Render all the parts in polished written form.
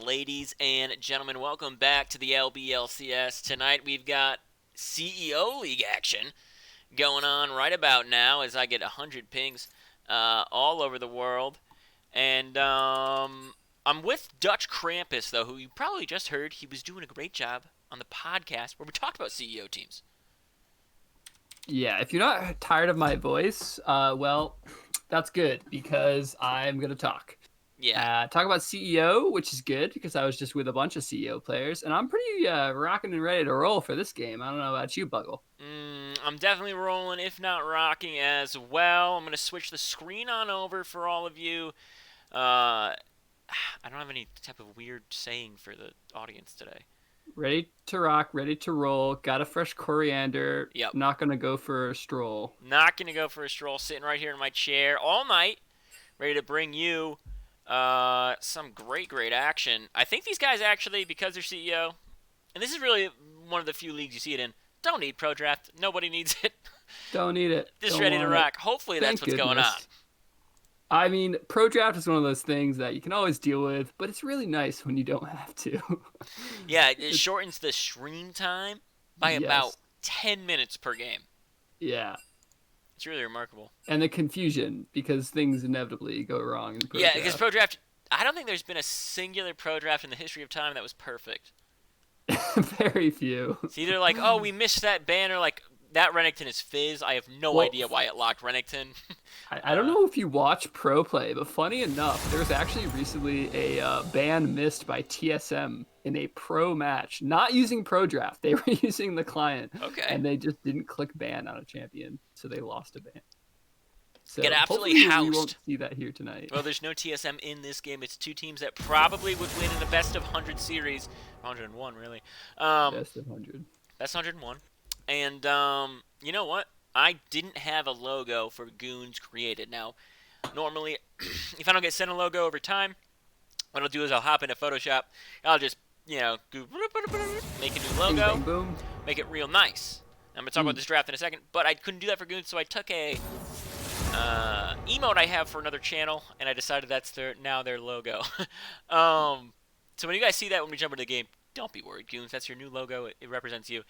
Ladies and gentlemen, welcome back to the LBLCS. Tonight we've got CEO League action going on right about now as I get 100 pings all over the world. And I'm with Dutch Krampus, though, who you probably just heard. He was doing a great job on the podcast where we talked about CEO teams. Yeah, if you're not tired of my voice, well, that's good because I'm going to talk. Yeah. Talk about CEO, which is good because I was just with a bunch of CEO players, and I'm pretty rocking and ready to roll for this game. I don't know about you, Buggle. I'm definitely rolling, if not rocking as well. I'm going to switch the screen on over for all of you. I don't have any type of weird saying for the audience today. Ready to rock, ready to roll. Got a fresh coriander. Yep. Not going to go for a stroll. Not going to go for a stroll. Sitting right here in my chair all night, ready to bring you some great action. I think these guys actually, because they're CEO, and this is really one of the few leagues you see it in, don't need Pro Draft. Nobody needs it. Don't need it. Just Don't ready to want rock. it. Hopefully that's Thank what's going on. goodness. I mean, Pro Draft is one of those things that you can always deal with, but it's really nice when you don't have to. Yeah, it shortens the stream time by Yes. about 10 minutes per game. Yeah. It's really remarkable. And the confusion, because things inevitably go wrong in Pro Yeah, Draft. because Pro Draft, I don't think there's been a singular Pro Draft in the history of time that was perfect. Very few. It's either like, oh, we missed that banner, like, that Renekton is Fizz. I have no idea why it locked Renekton. I don't know if you watch Pro Play, but funny enough, there was actually recently a ban missed by TSM in a pro match, not using Pro Draft. They were using the client. Okay. And they just didn't click ban on a champion, so they lost a ban. So Get absolutely hopefully housed. We won't see that here tonight. Well, there's no TSM in this game. It's two teams that probably would win in the best of 100 series. 101, really. Best of 100. That's 101. And you know what? I didn't have a logo for Goons created. Now, normally, if I don't get sent a logo over time, what I'll do is I'll hop into Photoshop. I'll just, make a new logo, Bing, bang, boom. make it real nice. I'm going to talk about this draft in a second, but I couldn't do that for Goons, so I took a emote I have for another channel, and I decided that's now their logo. So when you guys see that when we jump into the game, don't be worried, Goons. That's your new logo. It represents you.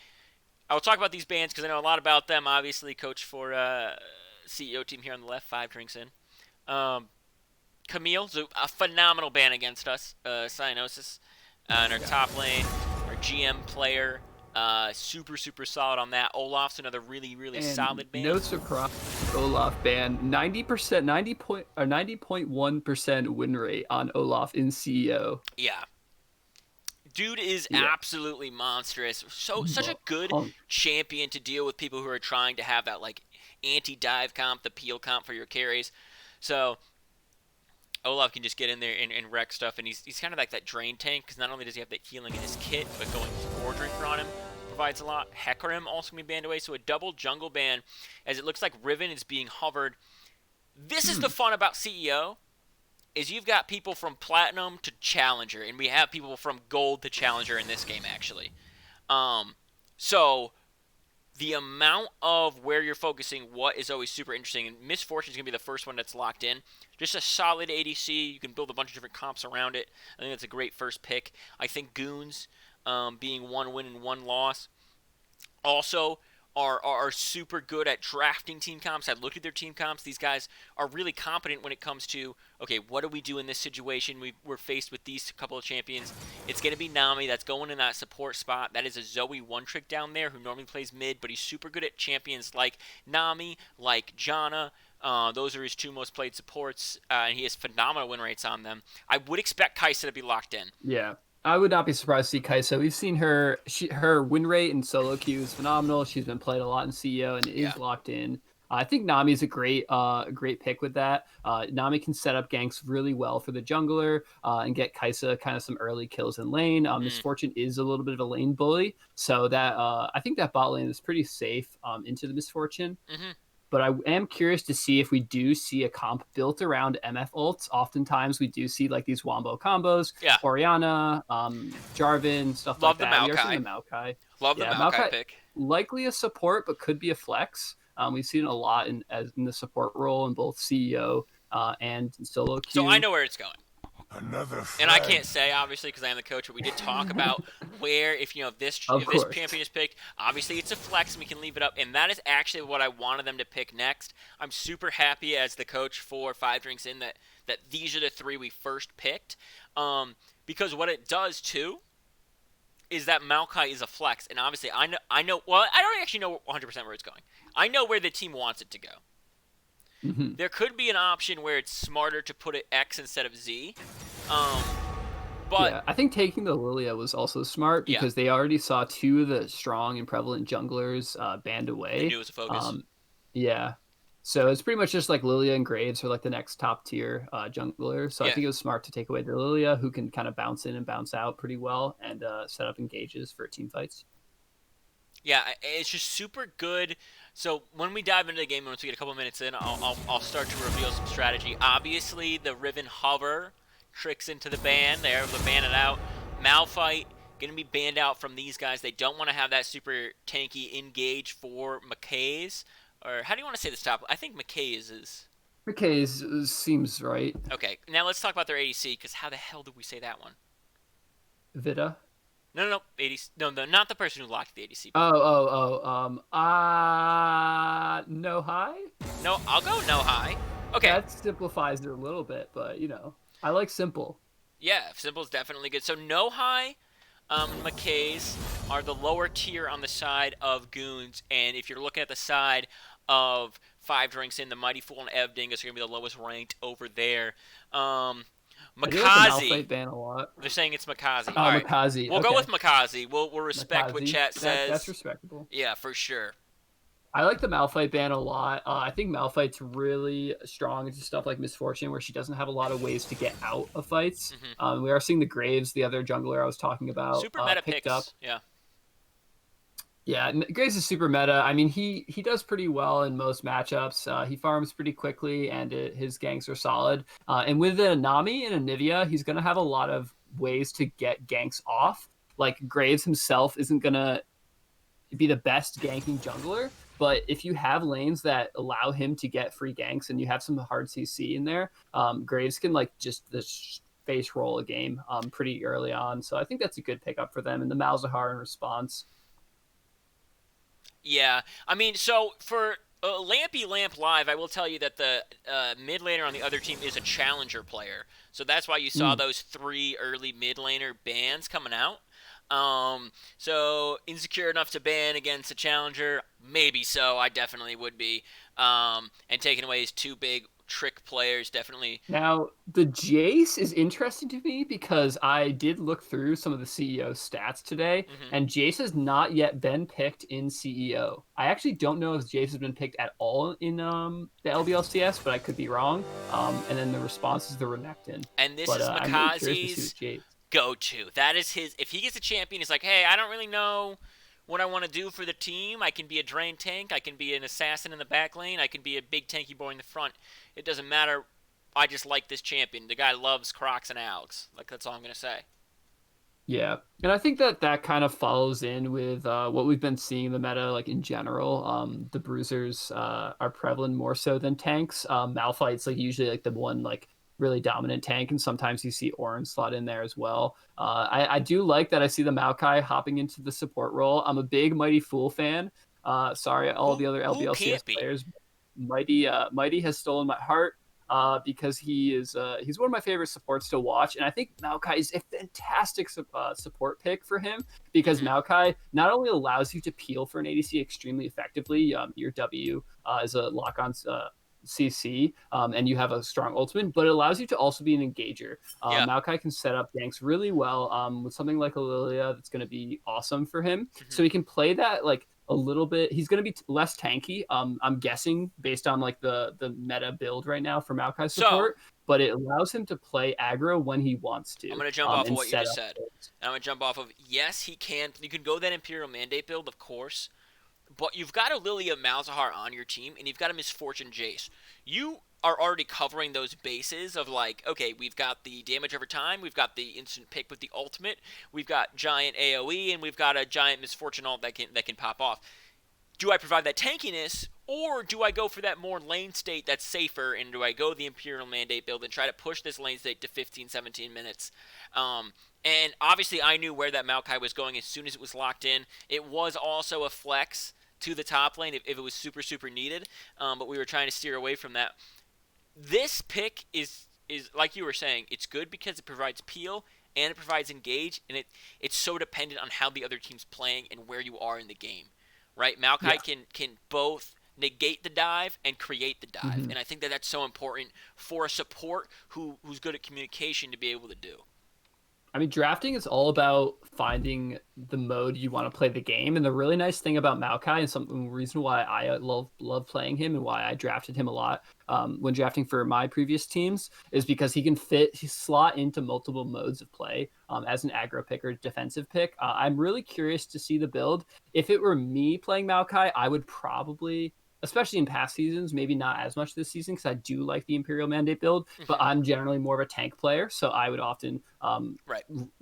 I will talk about these bands because I know a lot about them. Obviously, coach for CEO team here on the left, 5 drinks in. Camille, so a phenomenal ban against us. Cyanosis in our top lane. Our GM player, super solid on that. Olaf's another really And solid ban. No surprise, Olaf ban 90.1% win rate on Olaf in CEO. Yeah. Dude is absolutely monstrous. Such a good champion to deal with people who are trying to have that like anti-dive comp, the peel comp for your carries. So Olaf can just get in there and wreck stuff, and he's kind of like that drain tank because not only does he have that healing in his kit, but going Core Drinker on him provides a lot. Hecarim also can be banned away, so a double jungle ban as it looks like Riven is being hovered. This is the fun about CEO. Is you've got people from Platinum to Challenger, and we have people from Gold to Challenger in this game, actually. So the amount of where you're focusing what is always super interesting, and Misfortune is going to be the first one that's locked in. Just a solid ADC. You can build a bunch of different comps around it. I think that's a great first pick. I think Goons being 1 win and 1 loss also are super good at drafting team comps. I looked at their team comps. These guys are really competent when it comes to, okay, what do we do in this situation? We're faced with these couple of champions. It's going to be Nami that's going in that support spot. That is a Zoe one-trick down there who normally plays mid, but he's super good at champions like Nami, like Janna. Those are his 2 most played supports, and he has phenomenal win rates on them. I would expect Kai'Sa to be locked in. Yeah. I would not be surprised to see Kai'Sa. We've seen her win rate in solo queue is phenomenal. She's been played a lot in CEO and is locked in. I think Nami is a great pick with that. Nami can set up ganks really well for the jungler and get Kai'Sa kind of some early kills in lane. Misfortune is a little bit of a lane bully, so that I think that bot lane is pretty safe into the Misfortune. Mm-hmm. But I am curious to see if we do see a comp built around MF ults. Oftentimes we do see like these wombo combos. Yeah. Orianna, Jarvan, stuff Love like that. The Maokai. Love the Maokai pick. Likely a support, but could be a flex. We've seen a lot in the support role in both CEO and solo queue. So I know where it's going. Another And I frag. can't say obviously because I am the coach, but we did talk about where if Of if this course. champion is picked, obviously it's a flex and we can leave it up, and that is actually what I wanted them to pick next. I'm super happy as the coach for Five Drinks In that these are the three we first picked, because what it does too is that Maokai is a flex, and obviously I know well I don't actually know 100% where it's going. I know where the team wants it to go. Hmm. There could be an option where it's smarter to put it X instead of Z. Um, but Yeah, I think taking the Lilia was also smart yeah, because they already saw two of the strong and prevalent junglers banned they away. knew it was a focus. Um, yeah, so it's pretty much just like Lilia and Graves are like the next top tier jungler. So I Yeah, think it was smart to take away the Lilia, who can kind of bounce in and bounce out pretty well, and set up engages for team fights. yeah, it's just super good. So when we dive into the game, once we get a couple minutes in, I'll start to reveal some strategy. Obviously, the Riven Hover tricks into the ban. They're able to ban it out. Malphite gonna be banned out from these guys. They don't want to have that super tanky engage for McKay's, or how do you want to say this top? I think McKay's is. Okay, seems right. Okay, now let's talk about their ADC, because how the hell did we say that one? Vita. No, no, no, ADC. No, no, not the person who locked the ADC, but No high. no, I'll go no high. Okay, That simplifies it a little bit, but I like simple. yeah, simple is definitely good. So no high, McKay's are the lower tier on the side of Goons, and if you're looking at the side of Five Drinks In, the Mighty Fool and Evdingus are gonna be the lowest ranked over there. Um, I do like the Makazi, Malphite ban a lot. they're saying it's Makazi. All right, Makazi. we'll go with Okay, Makazi. We'll respect what Makazi. chat That's says. respectable. Yeah, for sure. I like the Malphite ban a lot. I think Malphite's really strong into stuff like Misfortune, where she doesn't have a lot of ways to get out of fights. Hmm. We are seeing the Graves, the other jungler I was talking about, Super meta picked up. picks. Yeah. Yeah, Graves is super meta. I mean, he does pretty well in most matchups. He farms pretty quickly, and his ganks are solid. And with a Nami and a Nivea, he's gonna have a lot of ways to get ganks off. Like Graves himself isn't gonna be the best ganking jungler, but if you have lanes that allow him to get free ganks and you have some hard CC in there, Graves can like just this face roll a game pretty early on. So I think that's a good pickup for them. And the Malzahar in response. Yeah, I mean, so for Lampy Lamp Live, I will tell you that the mid laner on the other team is a challenger player. So that's why you saw Mm. those three early mid laner bans coming out. So insecure enough to ban against a challenger? Maybe so. I definitely would be. And taking away his two big trick players, definitely. Now, the Jace is interesting to me because I did look through some of the CEO stats today, Hmm. and Jace has not yet been picked in CEO. I actually don't know if Jace has been picked at all in the LBLCS, but I could be wrong. And then the response is the Renekton. And this But is I'm really curious to see Makazi's with Jace. go-to. That is his. If he gets a champion, he's like, hey, I don't really know what I want to do for the team. I can be a drain tank. I can be an assassin in the back lane. I can be a big tanky boy in the front. It doesn't matter. I just like this champion. The guy loves Crocs and Alex. Like, that's all I'm gonna say. Yeah, and I think that kind of follows in with what we've been seeing in the meta, like in general. The bruisers are prevalent more so than tanks. Malphite's like usually like the one like really dominant tank, and sometimes you see Orange slot in there as well. I do like that I see the Maokai hopping into the support role. I'm a big Mighty Fool fan. Sorry, all the other Who LBLCS can't be? players. Mighty has stolen my heart because he's one of my favorite supports to watch, and I think Maokai is a fantastic support pick for him because Hmm. Maokai not only allows you to peel for an ADC extremely effectively. Your W is a lock on. CC and you have a strong ultimate, but it allows you to also be an engager. Yeah. Maokai can set up ganks really well with something like a Lilia that's going to be awesome for him. Hmm. So he can play that like a little bit. He's going to be less tanky. I'm guessing based on like the meta build right now for Maokai So support, but it allows him to play aggro when he wants I'm to gonna jump off of and what you set just up. said. And I'm gonna jump off of yes, he can. You can go that Imperial Mandate build, of course. But you've got a Lilia Malzahar on your team, and you've got a Misfortune Jace. You are already covering those bases of like, okay, we've got the damage over time, we've got the instant pick with the ultimate, we've got giant AOE, and we've got a giant Misfortune ult that can pop off. do I provide that tankiness, or do I go for that more lane state that's safer, and do I go the Imperial Mandate build and try to push this lane state to 15, 17 minutes? And obviously I knew where that Maokai was going as soon as it was locked in. It was also a flex to the top lane if it was super, super needed, but we were trying to steer away from that. This pick is like you were saying, it's good because it provides peel and it provides engage, and it's so dependent on how the other team's playing and where you are in the game, right? Maokai can both negate the dive and create the dive, and I think that that's so important for a support who's good at communication to be able to do. I mean, drafting is all about finding the mode you want to play the game. And the really nice thing about Maokai, and some reason why I love playing him and why I drafted him a lot when drafting for my previous teams, is because he can slot into multiple modes of play as an aggro pick or defensive pick. I'm really curious to see the build. If it were me playing Maokai, I would probably, especially in past seasons, maybe not as much this season because I do like the Imperial Mandate build, but I'm generally more of a tank player, so I would often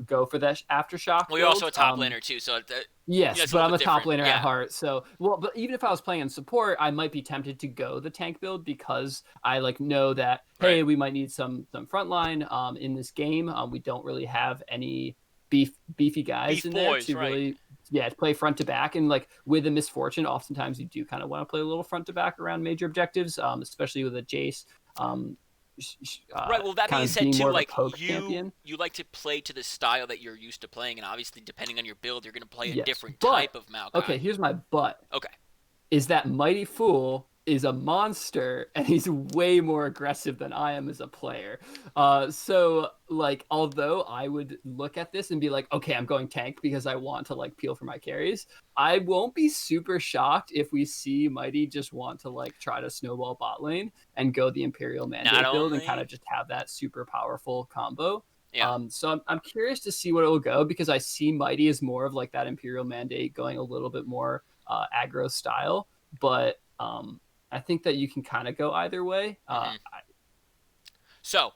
go for that Aftershock. Well, you're also a top laner too, so yes, but I'm a top laner at heart. So, but even if I was playing in support, I might be tempted to go the tank build because I know that hey, we might need some frontline in this game. We don't really have any beefy guys in there to really play front to back, and with a misfortune oftentimes you do kind of want to play a little front to back around major objectives, especially with a Jace. Well, that being said too, you like to play to the style that you're used to playing, and obviously depending on your build you're going to play a different type of Maokai. Okay, here's my but. Okay. Is that Mighty Fool is a monster, and he's way more aggressive than I am as a player. So although I would look at this and be like, okay, I'm going tank because I want to peel for my carries, I won't be super shocked if we see Mighty just want to try to snowball bot lane and go the Imperial Mandate build and kind of just have that super powerful combo. Yeah. So I'm curious to see what it will go, because I see Mighty as more of that Imperial Mandate going a little bit more aggro style, but I think that you can kind of go either way. So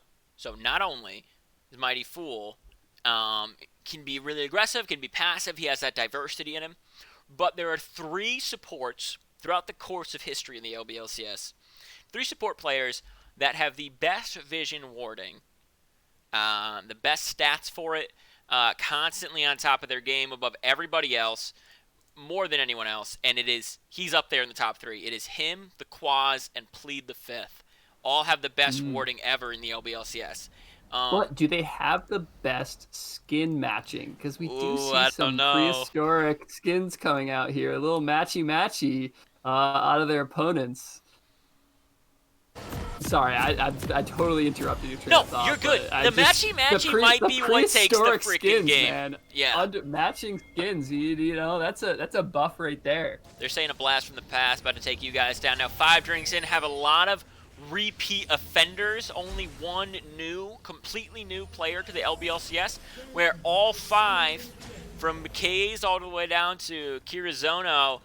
not only is Mighty Fool can be really aggressive, can be passive, he has that diversity in him, but there are 3 supports throughout the course of history in the LBLCS. 3 support players that have the best vision warding, the best stats for it, constantly on top of their game above everybody else, more than anyone else, and he's up there in the top 3. It is him, the Quaz, and Plead the Fifth. All have the best warding ever in the LBLCS. But do they have the best skin matching? Because we do see some prehistoric skins coming out here, a little matchy out of their opponents. Sorry, I totally interrupted you. No, you're good. The matchy might be what takes the freaking skins, game. Man. Yeah, matching skins. You know, that's a buff right there. They're saying a blast from the past, about to take you guys down. Now, 5 drinks in, have a lot of repeat offenders. Only one completely new player to the LBLCS, where all 5, from McKay's all the way down to Kirizono,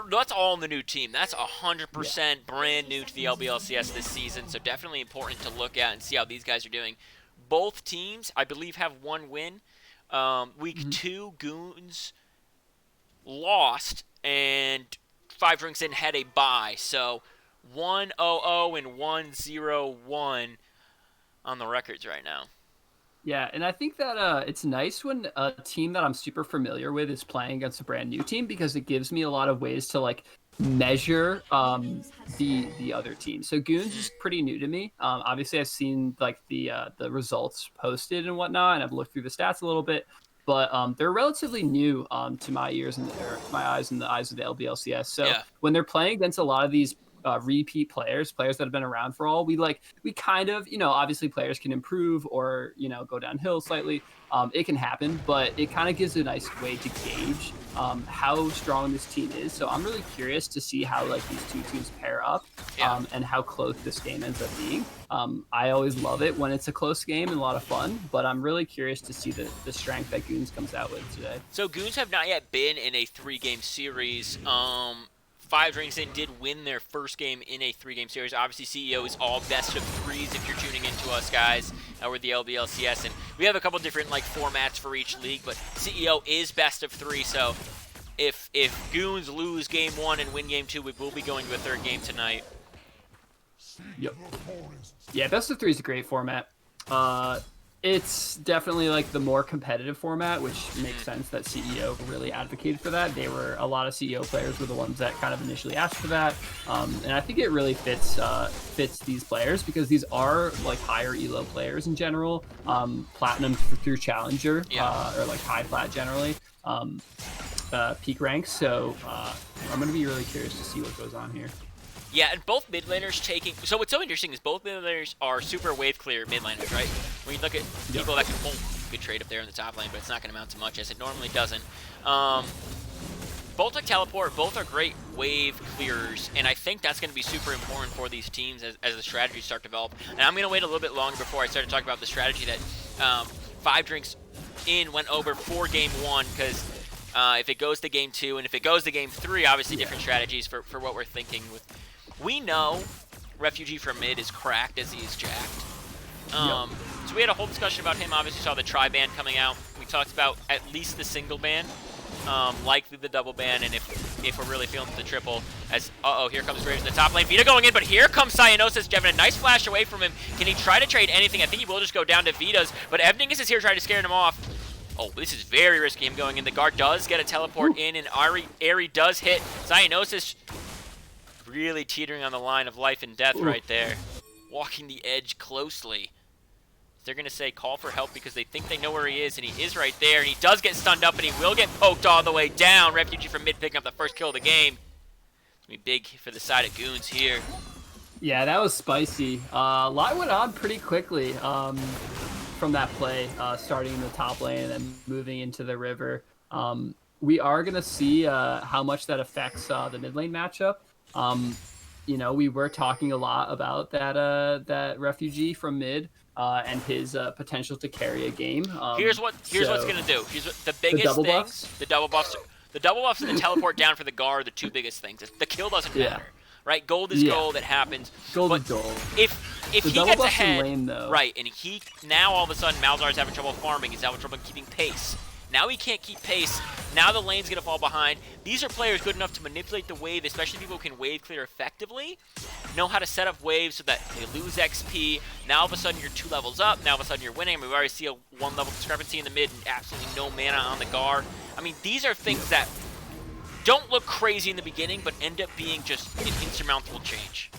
that's all in the new team. That's 100% brand new to the LBLCS this season, so definitely important to look at and see how these guys are doing. Both teams, I believe, have 1 win. Week 2, Goons lost, and 5 drinks in had a bye. So 1-0-0 and 1-0-1 on the records right now. Yeah, and I think that it's nice when a team that I'm super familiar with is playing against a brand new team, because it gives me a lot of ways to measure the other team. So Goons is pretty new to me. Obviously, I've seen the results posted and whatnot, and I've looked through the stats a little bit. But they're relatively new to my ears and my eyes and the eyes of the LBLCS. So when they're playing against a lot of these repeat players that have been around for all, we kind of, obviously players can improve or, go downhill slightly. It can happen, but it kind of gives a nice way to gauge how strong this team is. So I'm really curious to see how these 2 teams pair up and how close this game ends up being. I always love it when it's a close game and a lot of fun, but I'm really curious to see the strength that Goons comes out with today. So Goons have not yet been in a 3-game series. 5 drinks in did win their first game in a 3-game series. Obviously, CEO is all best of 3s if you're tuning into us, guys. We're the LBLCS, and we have a couple different formats for each league, but CEO is best of 3, so if Goons lose game 1 and win game 2, we will be going to a third game tonight. Yep. Yeah, best of 3 is a great format. It's definitely like the more competitive format, which makes sense that CEO really advocated for that. A lot of CEO players were the ones that kind of initially asked for that, and I think it really fits these players because these are like higher elo players in general, platinum through challenger, or like high plat generally, peak ranks. So I'm gonna be really curious to see what goes on here. Yeah, and both mid laners taking. So what's so interesting is both mid laners are super wave clear mid laners, right? When you look at people that can pull good trade up there in the top lane, but it's not going to amount to much as it normally doesn't. Both like teleport, both are great wave clearers, and I think that's going to be super important for these teams as the strategies start to develop. And I'm going to wait a little bit longer before I start to talk about the strategy that 5 Drinks in went over for game 1, because if it goes to game 2 and if it goes to game 3, obviously different strategies for what we're thinking with. We know Refugee from mid is cracked as he is jacked. So we had a whole discussion about him. Obviously saw the tri-ban coming out. We talked about at least the single ban, likely the double ban, and if we're really feeling the triple. As here comes Graves in the top lane. Vita going in, but here comes Cyanosis. Jevin, a nice flash away from him. Can he try to trade anything? I think he will just go down to Vita's, but Evningus is here trying to scare him off. Oh, this is very risky, him going in. The guard does get a teleport in, and Ari does hit. Cyanosis really teetering on the line of life and death right there. Walking the edge closely. They're going to say call for help because they think they know where he is, and he is right there, and he does get stunned up, and he will get poked all the way down. Refugee from mid picking up the first kill of the game. It's going to be big for the side of Goons here. Yeah, that was spicy. A lot went on pretty quickly from that play, starting in the top lane and then moving into the river. We are going to see how much that affects the mid lane matchup. We were talking a lot about that Refugee from mid and his potential to carry a game. Here's what's gonna do. Here's what the biggest things. The double buffs and the teleport down for the guard are the 2 biggest things. The kill doesn't matter, right? Gold is gold. It happens. Gold is gold. If he gets ahead, right, and he now all of a sudden Malzar's having trouble farming. He's having trouble keeping pace. Now he can't keep pace. Now the lane's going to fall behind. These are players good enough to manipulate the wave, especially people who can wave clear effectively, know how to set up waves so that they lose XP. Now all of a sudden you're 2 levels up. Now all of a sudden you're winning. We already see a 1 level discrepancy in the mid and absolutely no mana on the guard. I mean, these are things that don't look crazy in the beginning, but end up being just an insurmountable change.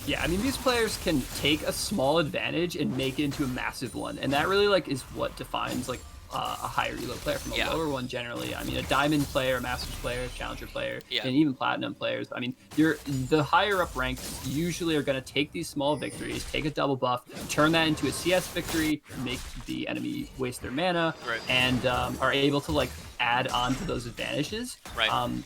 Yeah, I mean, these players can take a small advantage and make it into a massive one, and that really is what defines a higher elo player from a lower one generally. I mean, a diamond player, a masters player, challenger player, and even platinum players. I mean, the higher up ranks usually are going to take these small victories, take a double buff, turn that into a CS victory, make the enemy waste their mana, and are able to add on to those advantages.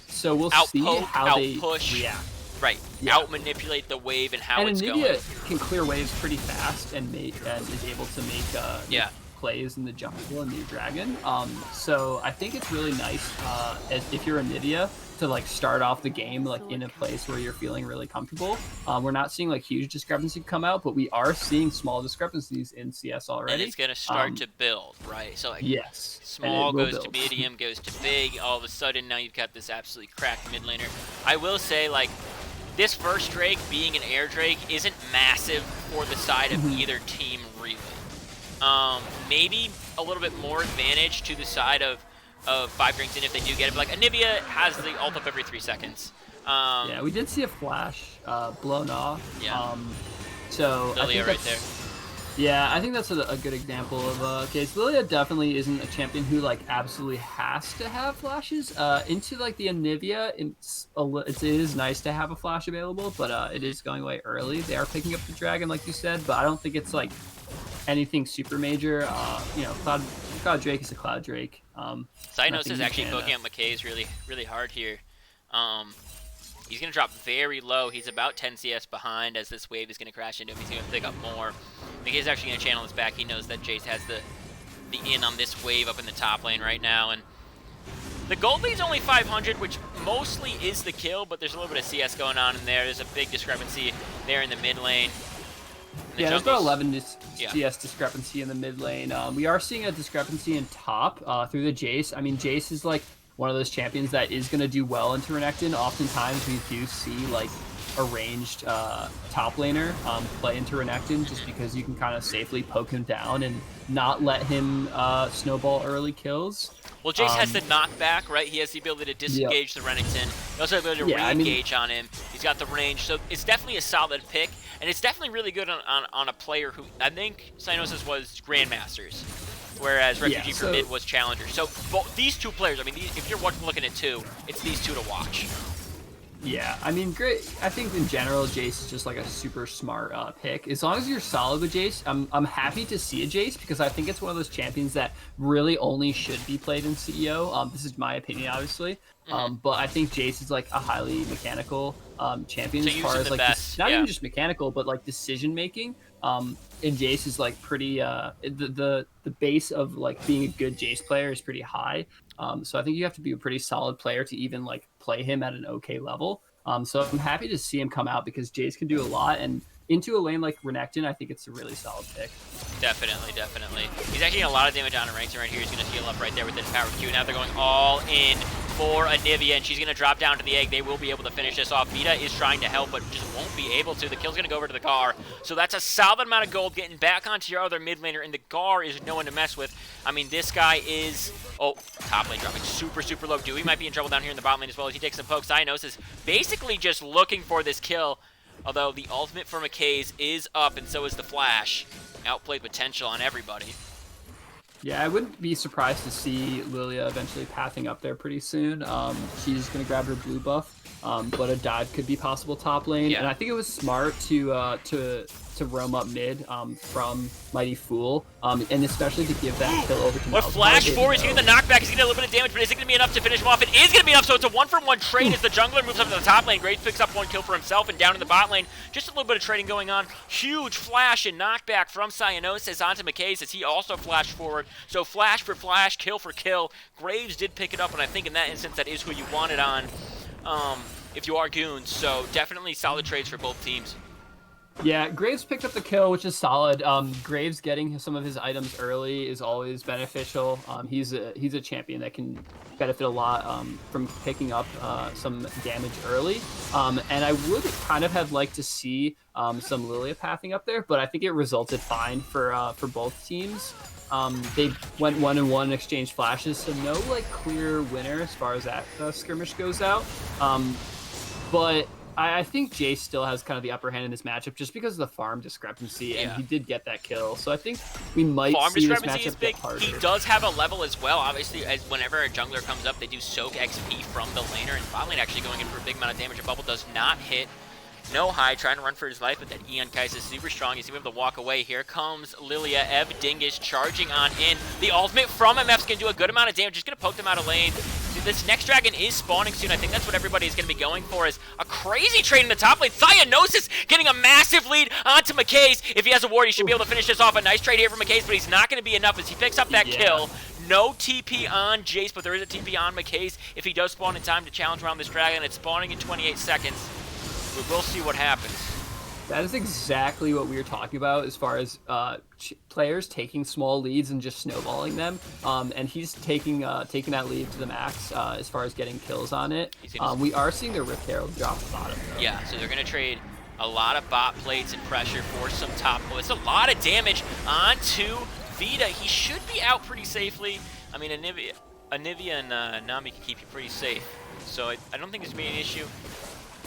So we'll see how they react. Out manipulate the wave and how it's going. And can clear waves pretty fast and is able to make plays in the jungle and the dragon. So I think it's really nice if you're a Nvidia to start off the game in a place where you're feeling really comfortable. We're not seeing huge discrepancy come out, but we are seeing small discrepancies in CS already. And it's gonna start to build, right? So small goes to medium, goes to big. All of a sudden now you've got this absolutely cracked mid laner. I will say this first Drake being an air Drake isn't massive for the side of either team really. Maybe a little bit more advantage to the side of 5 Drinks in if they do get it. But Anivia has the ult up every 3 seconds. Yeah, we did see a flash blown off. Yeah. So Lilia right there. Yeah, I think that's a good example of a case. Lilia definitely isn't a champion who absolutely has to have flashes. Into the Anivia, it is nice to have a flash available, but it is going away early. They are picking up the dragon, like you said, but I don't think it's anything super major. Cloud Drake is a Cloud Drake. Cyanosis is actually poking at McKay's really, really hard here. He's going to drop very low. He's about 10 CS behind as this wave is going to crash into him. He's going to pick up more. McKay's actually going to channel his back. He knows that Jace has the in on this wave up in the top lane right now. And the gold lead's only 500, which mostly is the kill, but there's a little bit of CS going on in there. There's a big discrepancy there in the mid lane. There's about 11 CS discrepancy in the mid lane. We are seeing a discrepancy in top through the Jace. I mean, Jace is one of those champions that is going to do well into Renekton. Oftentimes we do see like a ranged top laner play into Renekton just because you can kind of safely poke him down and not let him snowball early kills. Well, Jace has the knockback, right? He has the ability to disengage the Renekton. He also has the ability to re-engage on him. He's got the range, so it's definitely a solid pick, and it's definitely really good on a player who, I think Cyanosis was Grandmasters, whereas Refugee for mid was Challenger. So these two players, I mean, if you're looking at two, it's these two to watch. Yeah, I mean, great. I think in general, Jace is just like a super smart pick. As long as you're solid with Jace, I'm happy to see a Jace because I think it's one of those champions that really only should be played in CEO. This is my opinion, obviously. But I think Jace is like a highly mechanical champion as far as like not even just mechanical, but like decision making. And Jace is like pretty the base of like being a good Jace player is pretty high. So I think you have to be a pretty solid player to even like play him at an okay level. So I'm happy to see him come out because Jace can do a lot, and into a lane like Renekton, I think it's a really solid pick. Definitely, definitely. He's actually getting a lot of damage on a Renekton right here. He's going to heal up right there with the power Q. Now they're going all in for Anivia, and she's going to drop down to the egg. They will be able to finish this off. Vita is trying to help, but just won't be able to. The kill's going to go over to the Gar. So that's a solid amount of gold getting back onto your other mid laner, and the Gar is no one to mess with. I mean, this guy is... Oh, top lane dropping super, super low. Dewey might be in trouble down here in the bot lane as well as he takes some pokes. Cyanosis is basically just looking for this kill, although the ultimate for McKay's is up, and so is the flash. Outplay potential on everybody. Yeah, I wouldn't be surprised to see Lilia eventually pathing up there pretty soon. She's going to grab her blue buff, but a dive could be possible top lane. Yeah. And I think it was smart to roam up mid from Mighty Fool, and especially to give that kill over to What flash for? He's getting the knockback. He's getting a little bit of damage, but is it going to be enough to finish him off? It is going to be enough, so it's a one-for-one trade as the jungler moves up to the top lane. Graves picks up one kill for himself, and down in the bot lane, just a little bit of trading going on. Huge flash and knockback from Cyanosis onto McKay's as he also flashed forward. So flash for flash, kill for kill. Graves did pick it up, and I think in that instance that is who you wanted on if you are Goons. So definitely solid trades for both teams. Yeah, Graves picked up the kill, which is solid. Graves getting some of his items early is always beneficial. He's a champion that can benefit a lot from picking up some damage early. And I would kind of have liked to see some Lilia pathing up there, but I think it resulted fine for both teams. They went 1-1 and exchanged flashes, so no like clear winner as far as that skirmish goes out. But I think Jace still has kind of the upper hand in this matchup just because of the farm discrepancy, and he did get that kill. So I think we might see this matchup get harder. He does have a level as well. Obviously, as whenever a jungler comes up, they do soak XP from the laner, and bot lane actually going in for a big amount of damage. A bubble does not hit. No high, trying to run for his life, but that Eon Kais is super strong. He's able to walk away. Here comes Lilia. Ev Dingus charging on in. The ultimate from MF's going to do a good amount of damage. Just going to poke them out of lane. This next dragon is spawning soon. I think that's what everybody is going to be going for, is a crazy trade in the top lane. Cyanosis getting a massive lead onto McKay's. If he has a ward, he should be able to finish this off. A nice trade here for McKay's, but he's not going to be enough as he picks up that kill. No TP on Jace, but there is a TP on McKay's if he does spawn in time to challenge around this dragon. It's spawning in 28 seconds. We will see what happens. That is exactly what we were talking about as far as players taking small leads and just snowballing them. And he's taking that lead to the max as far as getting kills on it. We are seeing the Rift Herald drop the bottom, though. Yeah, so they're going to trade a lot of bot plates and pressure for some top. It's a lot of damage onto Vita. He should be out pretty safely. I mean, Anivia and Nami can keep you pretty safe. So I don't think this will be an issue.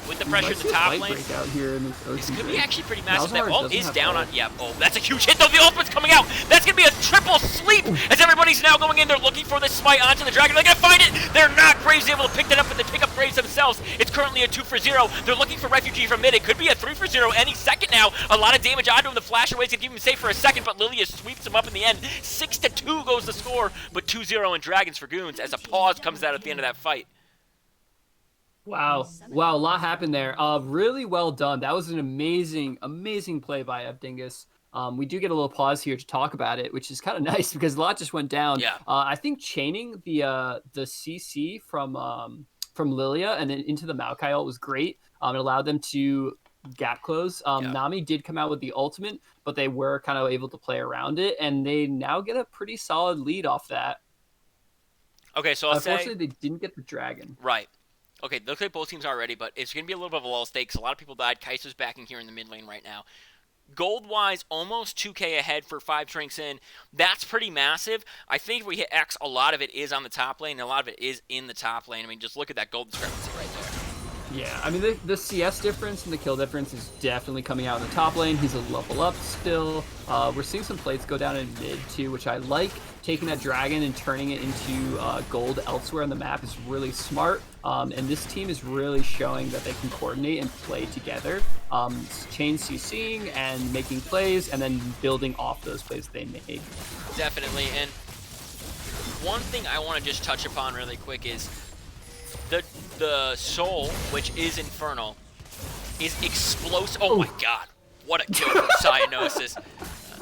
With the pressure in the top lane, this could be actually pretty massive. That ult is down on... Yeah, oh, that's a huge hit, though. The ultimate's coming out. That's going to be a triple sleep as everybody's now going in. They're looking for the smite onto the dragon. They're going to find it. They're not. Graves able to pick that up, but they pick up Graves themselves. It's currently a 2-for-0. They're looking for Refugee from mid. It could be a 3-for-0 any second now. A lot of damage onto him. The flash away is going to keep him safe for a second, but Lilia sweeps him up in the end. 6-2 goes the score, but 2-0 in Dragons for Goons as a pause comes out at the end of that fight. Wow, a lot happened there. Really well done. That was an amazing play by Ev Dingus. We do get a little pause here to talk about it, which is kind of nice because a lot just went down. Yeah. I think chaining the CC from Lilia and then into the Maokai ult was great. It allowed them to gap close. Nami did come out with the ultimate, but they were kind of able to play around it, and they now get a pretty solid lead off that. Okay, so I'll say Unfortunately, they didn't get the dragon. right. Okay, looks like both teams are ready, but it's going to be a little bit of a lull stakes. A lot of people died. Kaiser's backing here in the mid lane right now. Gold-wise, almost 2K ahead for 5 drinks in. That's pretty massive. I think if we hit X, a lot of it is on the top lane, and a lot of it is in the top lane. I mean, just look at that gold discrepancy right there. Yeah, I mean, the CS difference and the kill difference is definitely coming out in the top lane. He's a level up still. We're seeing some plates go down in mid, too, which I like. Taking that dragon and turning it into gold elsewhere on the map is really smart. And this team is really showing that they can coordinate and play together. Chain CCing and making plays, and then building off those plays they made. Definitely. And one thing I want to just touch upon really quick is the soul, which is infernal, is explosive. Oh my god, what a kill from Cyanosis.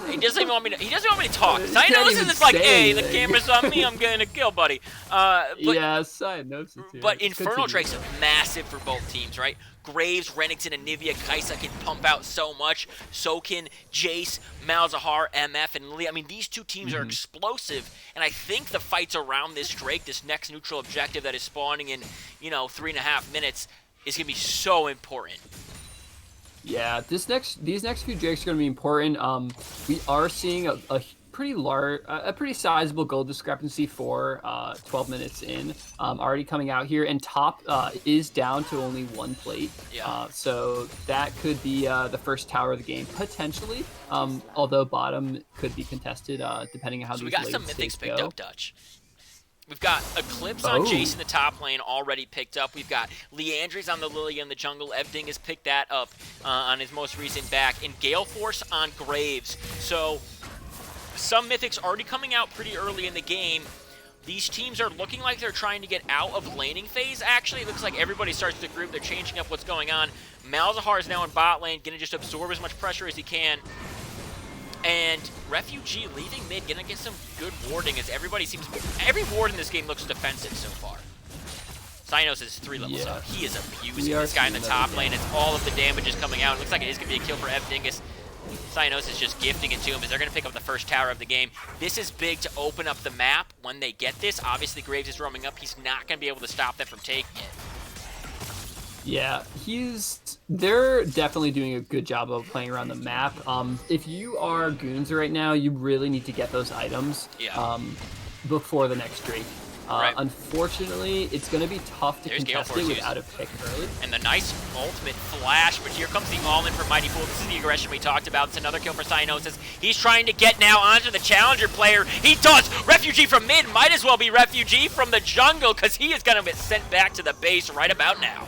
He doesn't even want me to. He doesn't want me to talk. Cyanosis is like, hey, the camera's on me. I'm getting a kill, buddy. But, yeah, Cyanosis. But Infernal Drake's massive for both teams, right? Graves, Renekton, and Nivea Kaisa can pump out so much. So can Jace, Malzahar, MF, and Lily. I mean, these two teams are explosive, and I think the fights around this Drake, this next neutral objective that is spawning in, 3.5 minutes, is going to be so important. Yeah, these next few Drakes are going to be important. We are seeing a pretty large, a pretty sizable gold discrepancy for 12 minutes in, already coming out here, and top is down to only 1 plate. Yeah. So that could be the first tower of the game potentially. Although bottom could be contested depending on how these we got some mythics picked up, Dutch. We've got Eclipse on Jace in the top lane already picked up. We've got Leandry's on the Lily in the jungle. Evding has picked that up on his most recent back. And Gale Force on Graves. So some mythics already coming out pretty early in the game. These teams are looking like they're trying to get out of laning phase, actually. It looks like everybody starts to group. They're changing up what's going on. Malzahar is now in bot lane, going to just absorb as much pressure as he can. And Refugee leaving mid, gonna get some good warding as everybody seems... Every ward in this game looks defensive so far. Cynos is 3 levels up. He is abusing this guy in the top lane. It's all of the damage is coming out. It looks like it is gonna be a kill for Evdingus. Cynos is just gifting it to him as they're gonna pick up the first tower of the game. This is big to open up the map when they get this. Obviously, Graves is roaming up. He's not gonna be able to stop them from taking it. Yeah, they're definitely doing a good job of playing around the map. If you are Goons right now, you really need to get those items before the next Drake. Right. Unfortunately, it's going to be tough to contest it without a pick early. And the nice ultimate flash, but here comes the all-in for Mighty Pool. This is the aggression we talked about. It's another kill for Cyanosis. He's trying to get now onto the challenger player. He does! Refugee from mid might as well be Refugee from the jungle because he is going to get sent back to the base right about now.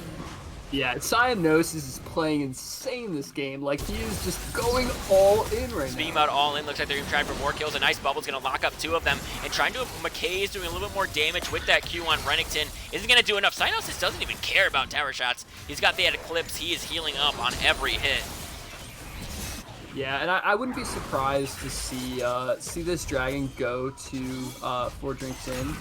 Yeah, Cyanosis is playing insane this game. Like, he is just going all in right now. Speaking about all in, looks like they're even trying for more kills. A nice bubble's going to lock up 2 of them. And trying to... McKay is doing a little bit more damage with that Q on Renekton. Isn't going to do enough. Cyanosis doesn't even care about tower shots. He's got the Eclipse. He is healing up on every hit. Yeah, and I wouldn't be surprised to see this dragon go to 4 drinks in.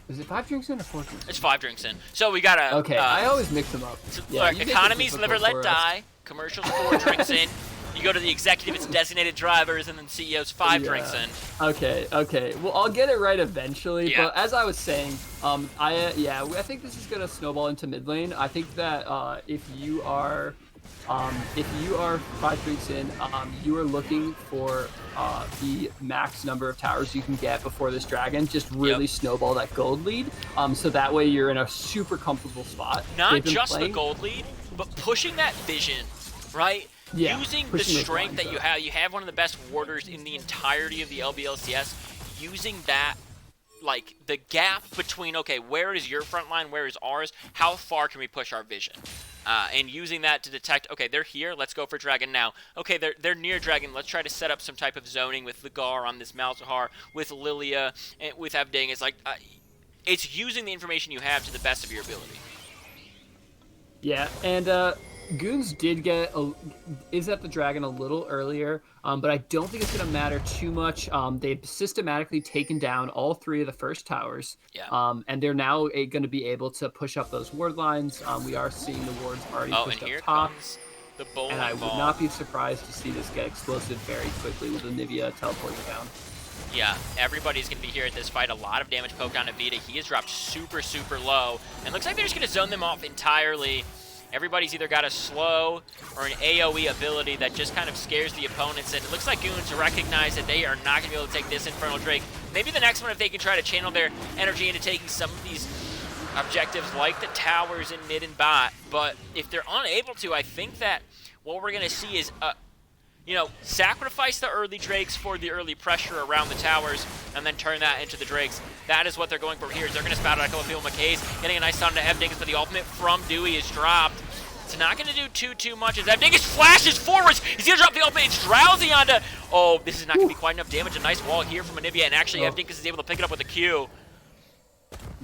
Is it 5 drinks in or 4 drinks in? It's 5 drinks in. So we got to... Okay, I always mix them up. Yeah, economies, live or let die. Commercials, 4 drinks in. You go to the executive, it's designated drivers, and then CEO's 5 drinks in. Okay. Well, I'll get it right eventually. Yeah. But as I was saying, I think this is gonna snowball into mid lane. I think that if you are 5 drinks in, you are looking for the max number of towers you can get before this dragon. Just really snowball that gold lead. So that way you're in a super comfortable spot. Not just the gold lead, but pushing that vision, right? Yeah, using the strength that you have. You have one of the best warders in the entirety of the LBLCS. Using that, like, the gap between, okay, where is your front line, where is ours, how far can we push our vision? And using that to detect, okay, they're here, let's go for Dragon now. Okay, they're near Dragon, let's try to set up some type of zoning with Ligar on this Malzahar, with Lilia, and with Evding. It's like, it's using the information you have to the best of your ability. Yeah, and Goons did is at the Dragon a little earlier, but I don't think it's going to matter too much. They've systematically taken down all 3 of the first towers, and they're now going to be able to push up those ward lines. We are seeing the wards already pushed up top, the bowling and I would ball. not be surprised to see this get explosive very quickly with the Nivea teleporting down. Yeah, everybody's going to be here at this fight. A lot of damage poked on Evita. He has dropped super, super low. And looks like they're just going to zone them off entirely. Everybody's either got a slow or an AoE ability that just kind of scares the opponents. And it looks like Goons recognize that they are not going to be able to take this Infernal Drake. Maybe the next one, if they can try to channel their energy into taking some of these objectives like the towers in mid and bot. But if they're unable to, I think that what we're going to see is sacrifice the early Drakes for the early pressure around the towers, and then turn that into the Drakes. That is what they're going for here. They're going to spout out a couple of people. McKay's getting a nice sound to Evdingus, but the ultimate from Dewey is dropped. It's not going to do too much as Evdingus flashes forwards. He's going to drop the ultimate. It's Drowsy onto... Oh, this is not going to be quite enough damage. A nice wall here from Anivia, and actually Evdingus is able to pick it up with a Q.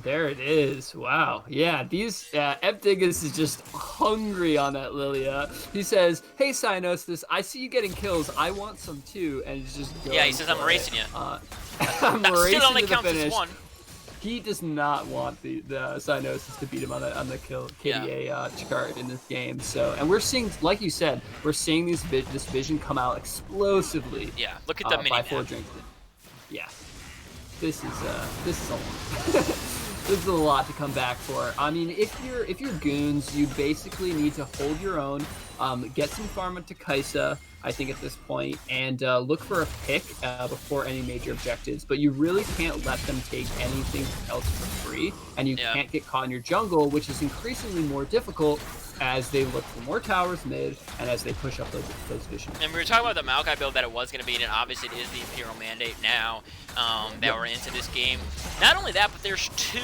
There it is. Wow. Yeah, Evdingus is just hungry on that Lilia. He says, "Hey, Cyanosis, I see you getting kills. I want some too." And he's just going he says, "I'm racing you." I'm that racing still only to the counts finish. as one. He does not want the Cyanosis to beat him on the KDA chart in this game. So, and we're seeing, like you said, we're seeing this vision come out explosively. Yeah, look at the mini by 4 drinks. Yeah, this is a lot. This is a lot to come back for. I mean, if you're Goons, you basically need to hold your own, get some farm into Kaisa, I think at this point, and look for a pick before any major objectives. But you really can't let them take anything else for free, and you can't get caught in your jungle, which is increasingly more difficult as they look for more towers mid and as they push up those visions. And we were talking about the Maokai build that it was going to be, and obviously it is the Imperial Mandate now that we're into this game. Not only that, but there's 2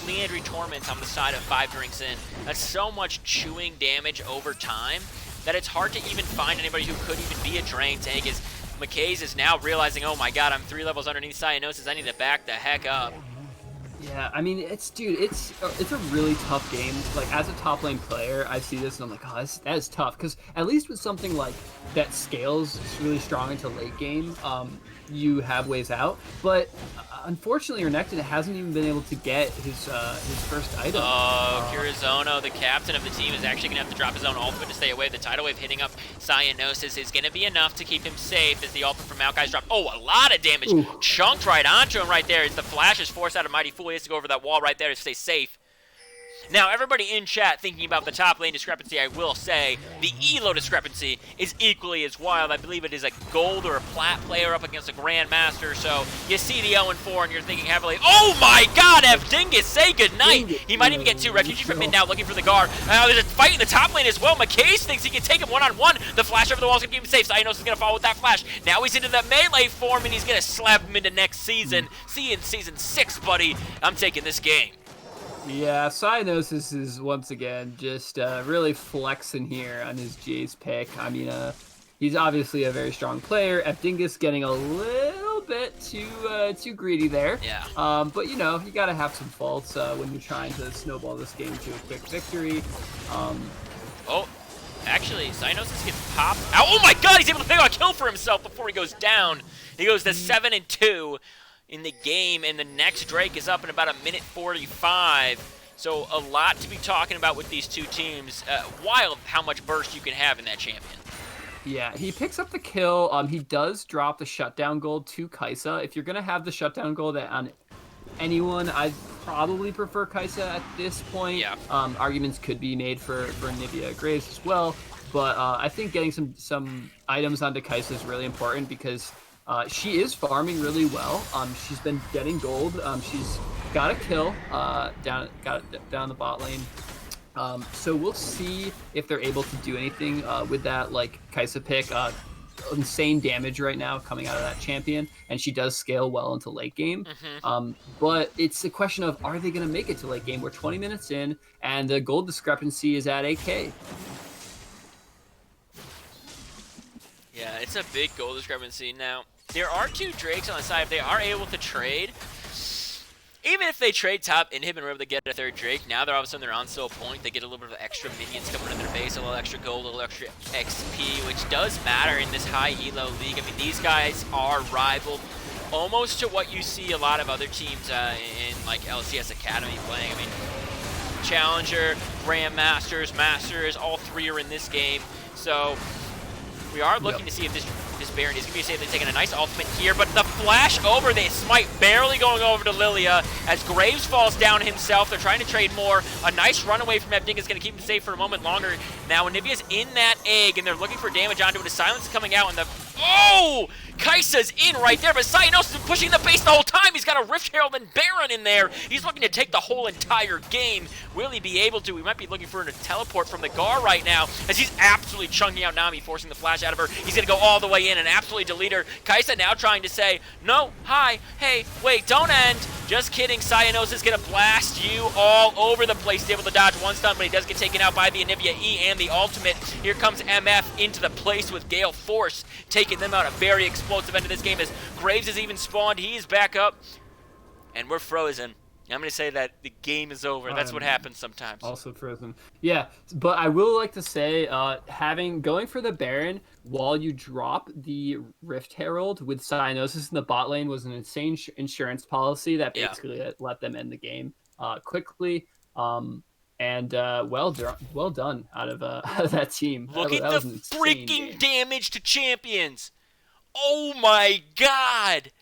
Leandry Torments on the side of 5 drinks in. That's so much chewing damage over time that it's hard to even find anybody who could even be a Drain tank. As McKay's is now realizing, oh my god, I'm 3 levels underneath Cyanosis, I need to back the heck up. Yeah, I mean, it's a really tough game. Like, as a top lane player, I see this and I'm like, oh, that is tough. Because at least with something like that scales really strong into late game, you have ways out. But unfortunately, Renekton hasn't even been able to get his first item. Oh, Kirizono, the captain of the team, is actually going to have to drop his own ultimate to stay away. The tidal wave hitting up Cyanosis is going to be enough to keep him safe as the ultimate from Maokai's dropped. Oh, a lot of damage. Ooh. Chunked right onto him right there as the flash is forced out of Mighty Fool. He has to go over that wall right there to stay safe. Now, everybody in chat thinking about the top lane discrepancy, I will say the elo discrepancy is equally as wild. I believe it is a gold or a plat player up against a grandmaster. So you see the 0-4 and you're thinking heavily, oh my god, Evdingus, say goodnight. He might even get 2. Refugee from mid now looking for the guard. There's a fight in the top lane as well. McKay thinks he can take him one-on-one. The flash over the wall is going to keep him safe. Cyanosis is going to follow with that flash. Now he's into the melee form and he's going to slap him into next season. See you in season 6, buddy. I'm taking this game. Yeah, Cyanosis is once again just really flexing here on his Jace pick. I mean, he's obviously a very strong player. Evdingus getting a little bit too greedy there. Yeah. But you gotta have some faults when you're trying to snowball this game to a quick victory. Oh, actually, Cyanosis gets popped out. Oh my god, he's able to pick up a kill for himself before he goes down. He goes to 7-2. In the game, and the next Drake is up in about 1:45. So a lot to be talking about with these 2 teams. Wild how much burst you can have in that champion. Yeah, he picks up the kill. He does drop the shutdown gold to Kaisa. If you're gonna have the shutdown gold on anyone, I'd probably prefer Kaisa at this point. Yeah. Arguments could be made for Nivea Graves as well, but I think getting some items onto Kaisa is really important because she is farming really well. She's been getting gold. She's got a kill down the bot lane. So we'll see if they're able to do anything with that, like Kaisa pick. Insane damage right now coming out of that champion, and she does scale well into late game. But it's a question of, are they going to make it to late game? We're 20 minutes in, and the gold discrepancy is at 8K. Yeah, it's a big goal discrepancy. Now, there are 2 Drakes on the side. If they are able to trade, even if they trade top and him and were able to get a 3rd Drake, now they're all of a sudden they're on still a point. They get a little bit of extra minions coming in their base, a little extra gold, a little extra XP, which does matter in this high elo league. I mean, these guys are rivaled almost to what you see a lot of other teams in like LCS Academy playing. I mean, Challenger, Grandmasters, Masters, all 3 are in this game. So we are looking to see if this Baron. He's going to be saved. They're taking a nice ultimate here, but the flash over, the smite barely going over to Lilia as Graves falls down himself. They're trying to trade more. A nice runaway from Evding is going to keep him safe for a moment longer. Now, Anivia's in that egg, and they're looking for damage onto it. The silence is coming out, and the... Oh! Kai'Sa's in right there, but Cyanos is pushing the base the whole time. He's got a Rift Herald and Baron in there. He's looking to take the whole entire game. Will he be able to? We might be looking for a teleport from the Gar right now, as he's absolutely chunking out Nami, forcing the flash out of her. He's going to go all the way in and absolutely delete her. Kai'Sa now trying to say, no, hi, hey, wait, don't end. Just kidding, Cyanos is going to blast you all over the place. He's able to dodge one stun, but he does get taken out by the Anivia E and the ultimate. Here comes MF into the place with Gale Force, taking them out. A very explosive end of this game as Graves has even spawned. He is back up, and we're frozen. I'm going to say that the game is over. That's what happens sometimes. Also frozen. Yeah, but I will like to say, going for the Baron while you drop the Rift Herald with Cyanosis in the bot lane was an insane insurance policy that basically let them end the game quickly. And well done out of that team. Look at the freaking damage to champions. Oh my god.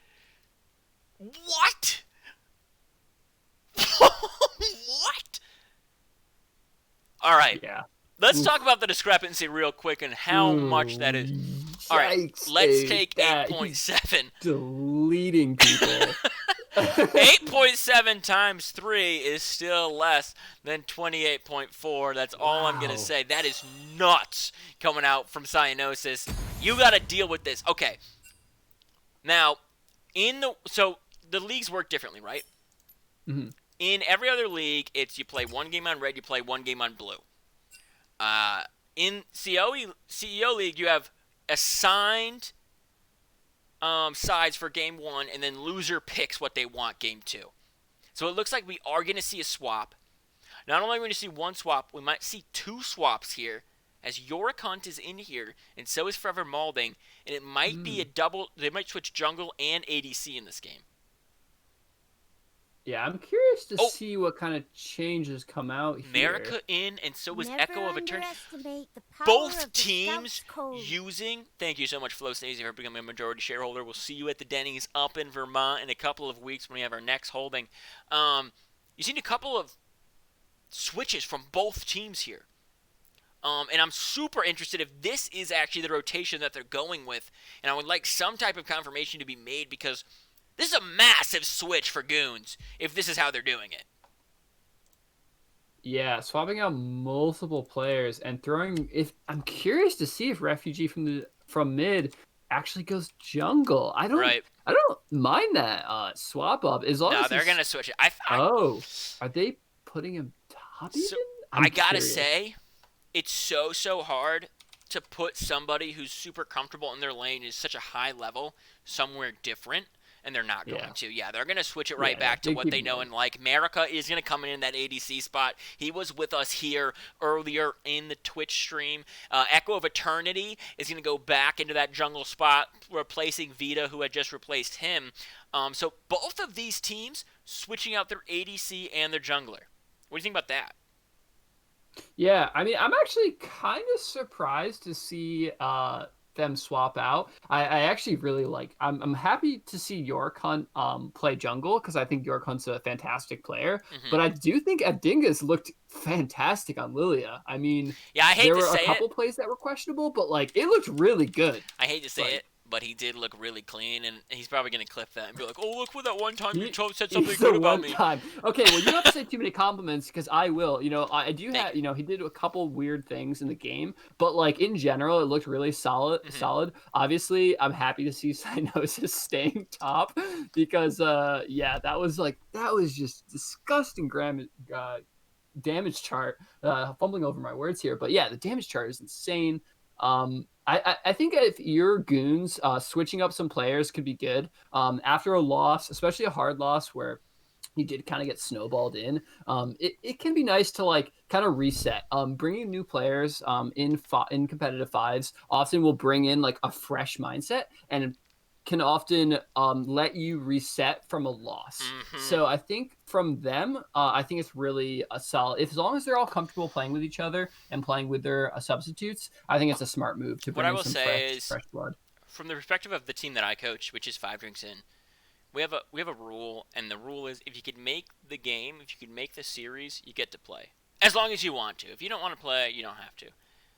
What? What? All right. Yeah. Let's talk about the discrepancy real quick and how much that is. All right. Let's take 8.7. Deleting people. 8.7 times 3 is still less than 28.4. That's all I'm going to say. That is nuts coming out from Cyanosis. You got to deal with this. Okay. Now, so the leagues work differently, right? Mm-hmm. In every other league, it's you play one game on red, you play one game on blue. In CEO League, you have assigned sides for game 1, and then loser picks what they want game 2. So it looks like we are going to see a swap. Not only are we going to see one swap, we might see 2 swaps here, as Yorick Hunt is in here, and so is Forever Malding, and it might be a double. They might switch jungle and ADC in this game. Yeah, I'm curious to see what kind of changes come out here. America in, and so was Echo of Eternity. Both teams using... Thank you so much, Flo Stacey, for becoming a majority shareholder. We'll see you at the Denny's up in Vermont in a couple of weeks when we have our next holding. You've seen a couple of switches from both teams here. And I'm super interested if this is actually the rotation that they're going with. And I would like some type of confirmation to be made, because this is a massive switch for Goons if this is how they're doing it. Yeah, swapping out multiple players and throwing... I'm curious to see if Refugee from mid actually goes jungle. I don't mind that swap up as long as they're gonna switch it. Are they putting him top even? I gotta say, it's so hard to put somebody who's super comfortable in their lane is such a high level somewhere different. And they're not going to. Yeah, they're going to switch it right back to what they know and like. America is going to come in that ADC spot. He was with us here earlier in the Twitch stream. Echo of Eternity is going to go back into that jungle spot, replacing Vita, who had just replaced him. So both of these teams switching out their ADC and their jungler. What do you think about that? Yeah, I mean, I'm actually kind of surprised to see... them swap out. I actually really like... I'm happy to see Yorick Hunt play jungle, because I think Yorick Hunt's a fantastic player. Mm-hmm. But I do think Abdinga's looked fantastic on Lilia. I mean, there were a couple plays that were questionable, but like it looked really good. I hate to say it, but he did look really clean, and he's probably going to clip that and be like, oh, look for that one time you said something good about me. Okay, well, you don't have to say too many compliments, because I will. I do have, he did a couple weird things in the game, but like in general, it looked really solid. Obviously, I'm happy to see Cyanosis staying top, because that was just disgusting damage chart. Fumbling over my words here, but yeah, the damage chart is insane. I think if you're Goons, switching up some players could be good. After a loss, especially a hard loss where you did kind of get snowballed in, it can be nice to like kind of reset. Bringing new players in competitive fives often will bring in like a fresh mindset and can often let you reset from a loss. Mm-hmm. So I think from them, I think it's really a solid... as long as they're all comfortable playing with each other and playing with their substitutes, I think it's a smart move to bring in some fresh blood. from the perspective of the team that I coach, which is 5 drinks in, we have a rule, and the rule is if you could make the game, if you could make the series, you get to play as long as you want to. If you don't want to play, you don't have to. Yeah.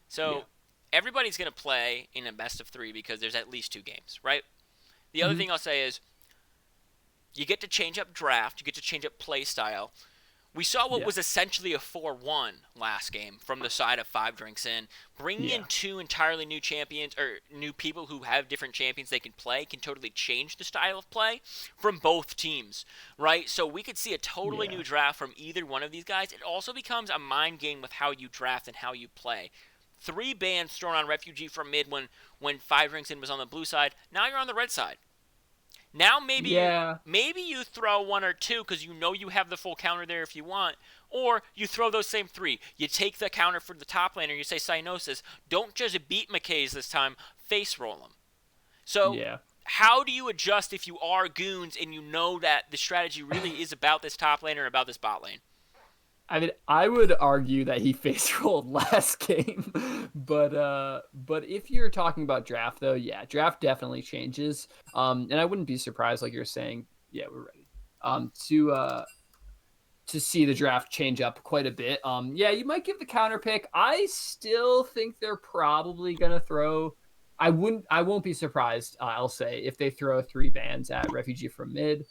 So everybody's going to play in a best of 3 because there's at least 2 games, right? The other Hmm. thing I'll say is you get to change up draft, you get to change up play style. We saw what Yeah. was essentially a 4-1 last game from the side of 5 drinks in. Bringing in Yeah. 2 entirely new champions, or new people who have different champions they can play, can totally change the style of play from both teams, right? So we could see a totally Yeah. new draft from either one of these guys. It also becomes a mind game with how you draft and how you play. 3 bans thrown on Refugee from mid when 5 drinks in was on the blue side. Now you're on the red side. Now Yeah. maybe you throw 1 or 2 because you know you have the full counter there if you want, or you throw those same 3. You take the counter for the top laner. You say Cyanosis, don't just beat McKay's this time, face roll him. So Yeah. how do you adjust if you are Goons and you know that the strategy really is about this top lane or about this bot lane? I mean, I would argue that he face rolled last game, but if you're talking about draft though, yeah, draft definitely changes. And I wouldn't be surprised, like you're saying, yeah, we're ready. To see the draft change up quite a bit. Yeah, you might give the counter pick. I still think they're probably gonna throw. I won't be surprised. I'll say if they throw 3 bans at Refugee from mid.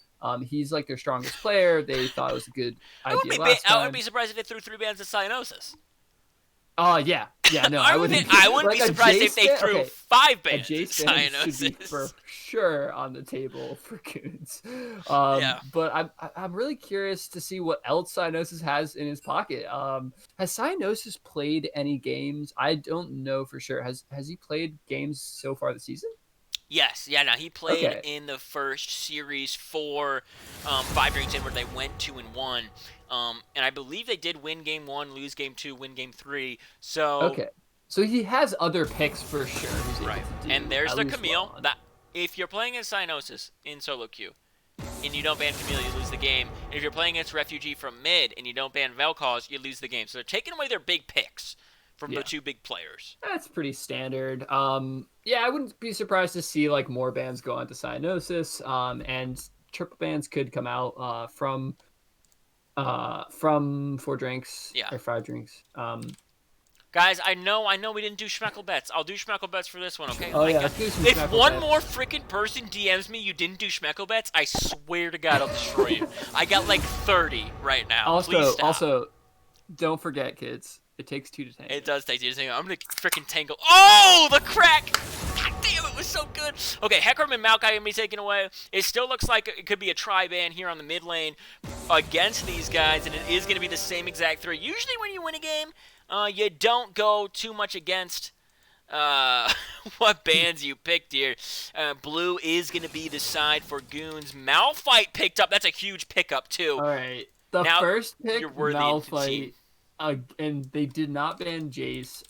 He's like their strongest player. They thought it was a good idea last I wouldn't time. be surprised if they threw 3 bans at Cyanosis. Yeah, yeah, no, I I wouldn't. wouldn't. I wouldn't Like be a surprised if they Jace threw okay, 5 a bans at Jace ban should be for Cyanosis. sure on the table for Goons. Yeah. But I'm really curious to see what else Cyanosis has in his pocket. Has Cyanosis played any games? I don't know for sure. Has he played games so far this season? Yes, yeah. Now he played Okay, in the first series for 5 drinks in, where they went 2-1, and I believe they did win game 1, lose game 2, win game 3. So okay. So he has other picks for sure. He's able right, to and do there's at the least well Camille. on. That if you're playing against Cyanosis in solo queue and you don't ban Camille, you lose the game. And if you're playing against Refugee from mid and you don't ban Vel'Koz, you lose the game. So they're taking away their big picks from the Yeah. 2 big players. That's pretty standard. Yeah, I wouldn't be surprised to see like more bands go on to Cyanosis. And triple bands could come out from 4 drinks Yeah. or 5 drinks. Guys, I know we didn't do Schmeckle bets. I'll do Schmeckle bets for this one, okay? Oh yeah, let's do some If Schmeckle one bets. more freaking person DMs me you didn't do Schmeckle bets, I swear to God I'll destroy you. I got like 30 right now. Please stop. Also, don't forget, kids. It takes 2 to tango. It does take you to tango. I'm gonna freaking tangle. Oh, the crack! God damn, it was so good. Okay, Hecarim and Maokai gonna be taken away. It still looks like it could be a tri-ban here on the mid lane against these guys, and it is gonna be the same exact 3. Usually when you win a game, you don't go too much against what bands you picked here. Blue is going to be the side for Goons. Malphite picked up. That's a huge pickup, too. All right. The Now first pick, you're worthy into the Malphite, team. and they did not ban Jace.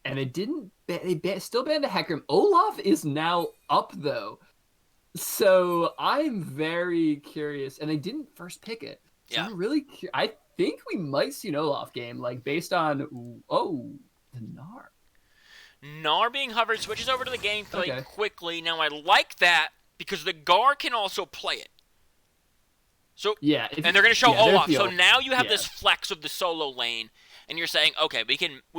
And they didn't. Still banned the Hecarim. Olaf is now up though, so I'm very curious. And they didn't first pick it. So Yeah. I'm really. I think we might see an Olaf game, like based on the Gnar. Gnar being hovered switches over to the gameplay Okay. quickly. Now I like that because the Gar can also play it. So Yeah, and they're going to show yeah, there's Olaf. the So Olaf. now you have Yeah. this flex of the solo lane, and you're saying, okay, we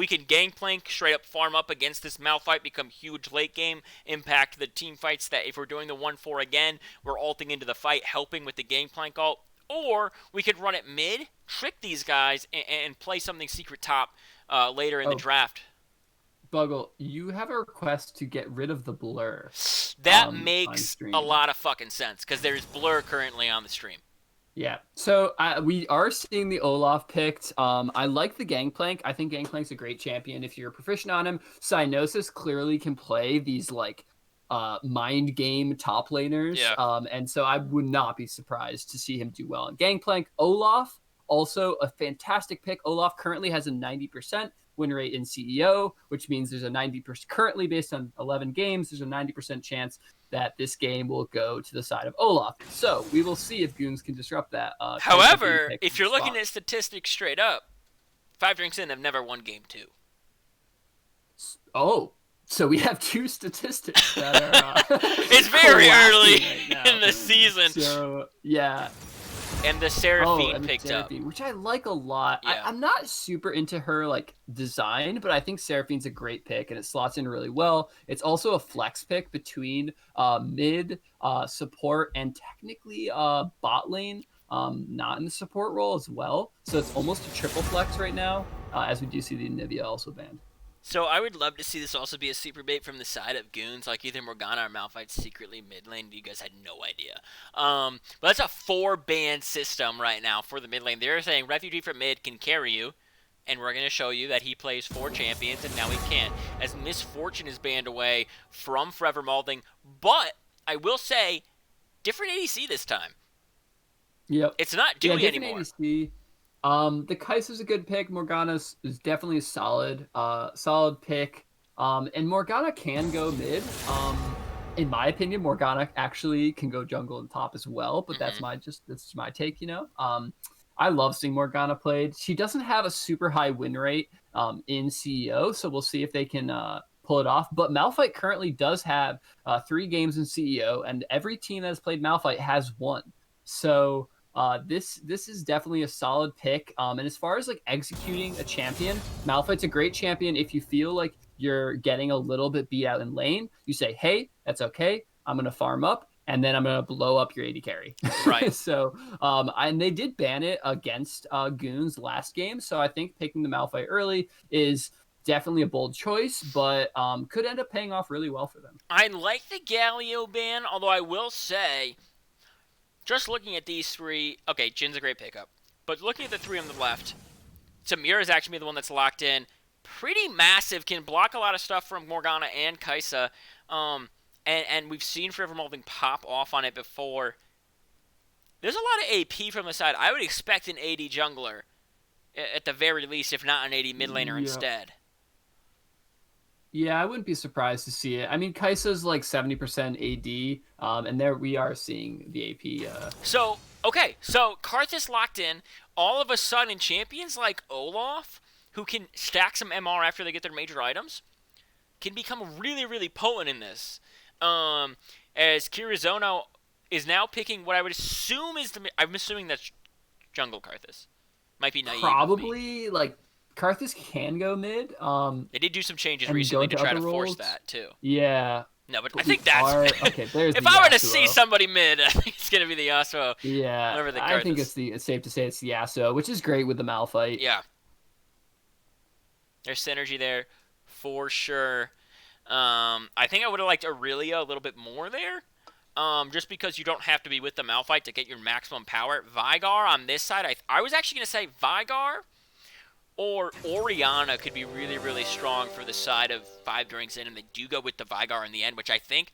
can gangplank, straight up farm up against this Malphite, become huge late game, impact the team fights. That if we're doing the 1-4 again, we're ulting into the fight, helping with the gangplank ult. Or we could run it mid, trick these guys, and play something secret top later in the Oh. draft. Buggle, you have a request to get rid of the blur. That on makes stream. a lot of fucking sense because there's blur currently on the stream. Yeah, so we are seeing the Olaf picked. I like the Gangplank. I think Gangplank's a great champion if you're proficient on him. Cyanosis clearly can play these like mind game top laners. Yeah. And so I would not be surprised to see him do well in Gangplank. Olaf, also a fantastic pick. Olaf currently has a 90% win rate in CEO, which means there's a 90% currently based on 11 games. There's a 90% chance that this game will go to the side of Olaf. So we will see if Goons can disrupt that. However, if you're looking at statistics straight up, 5 drinks in have never won game 2. Oh, So we have two statistics that are It's very early collapsing right now. in the season. So yeah. And the Oh, Seraphine and the picked up. Seraphine, which I like a lot. Yeah. I'm not super into her like design, but I think Seraphine's a great pick and it slots in really well. It's also a flex pick between mid, support, and technically bot lane. Not in the support role as well. So it's almost a triple flex right now, as we do see the Nivea also banned. So I would love to see this also be a super bait from the side of Goons, like either Morgana or Malphite secretly mid lane. You guys had no idea. But that's a 4-ban system right now for the mid lane. They're saying Refugee from mid can carry you, and we're going to show you that he plays 4 champions, and now he can't. As Misfortune is banned away from Forever Molding, but I will say, different ADC this time. Yep. It's not Dewey anymore. ADC. The Kai'Sa's a good pick. Morgana's is definitely a solid pick. And Morgana can go mid. In my opinion, Morgana actually can go jungle and top as well, but that's my take, you know. I love seeing Morgana played. She doesn't have a super high win rate in CEO, so we'll see if they can pull it off. But Malphite currently does have 3 games in CEO, and every team that has played Malphite has won. So this is definitely a solid pick. And as far as like executing a champion, Malphite's a great champion. If you feel like you're getting a little bit beat out in lane, you say, hey, that's okay. I'm going to farm up and then I'm going to blow up your AD carry. Right. So, and they did ban it against Goons last game. So I think picking the Malphite early is definitely a bold choice, but could end up paying off really well for them. I like the Galio ban, although I will say, just looking at these 3, okay, Jin's a great pickup. But looking at the 3 on the left, Samira is actually the one that's locked in. Pretty massive, can block a lot of stuff from Morgana and Kai'Sa. And we've seen Forever Molding pop off on it before. There's a lot of AP from the side. I would expect an AD jungler, at the very least, if not an AD mid laner instead. Yeah, I wouldn't be surprised to see it. I mean, Kai'Sa's like 70% AD, and there we are seeing the AP. So Karthus locked in. All of a sudden, champions like Olaf, who can stack some MR after they get their major items, can become really, really potent in this. As Kirizono is now picking what I would assume is I'm assuming that's jungle Karthus. Might be naive. Probably, like, Karthus can go mid. They did do some changes recently to try to force that, too. Yeah. No, but I think that's... okay, there's if I were to see somebody mid, I think it's going to be the Yasuo. Yeah, I think it's safe to say it's the Yasuo, which is great with the Malphite. Yeah. There's synergy there, for sure. I think I would have liked Aurelia a little bit more there. Just because you don't have to be with the Malphite to get your maximum power. Veigar on this side, I was actually going to say Veigar or Orianna could be really, really strong for the side of 5 drinks in, and they do go with the Veigar in the end, which I think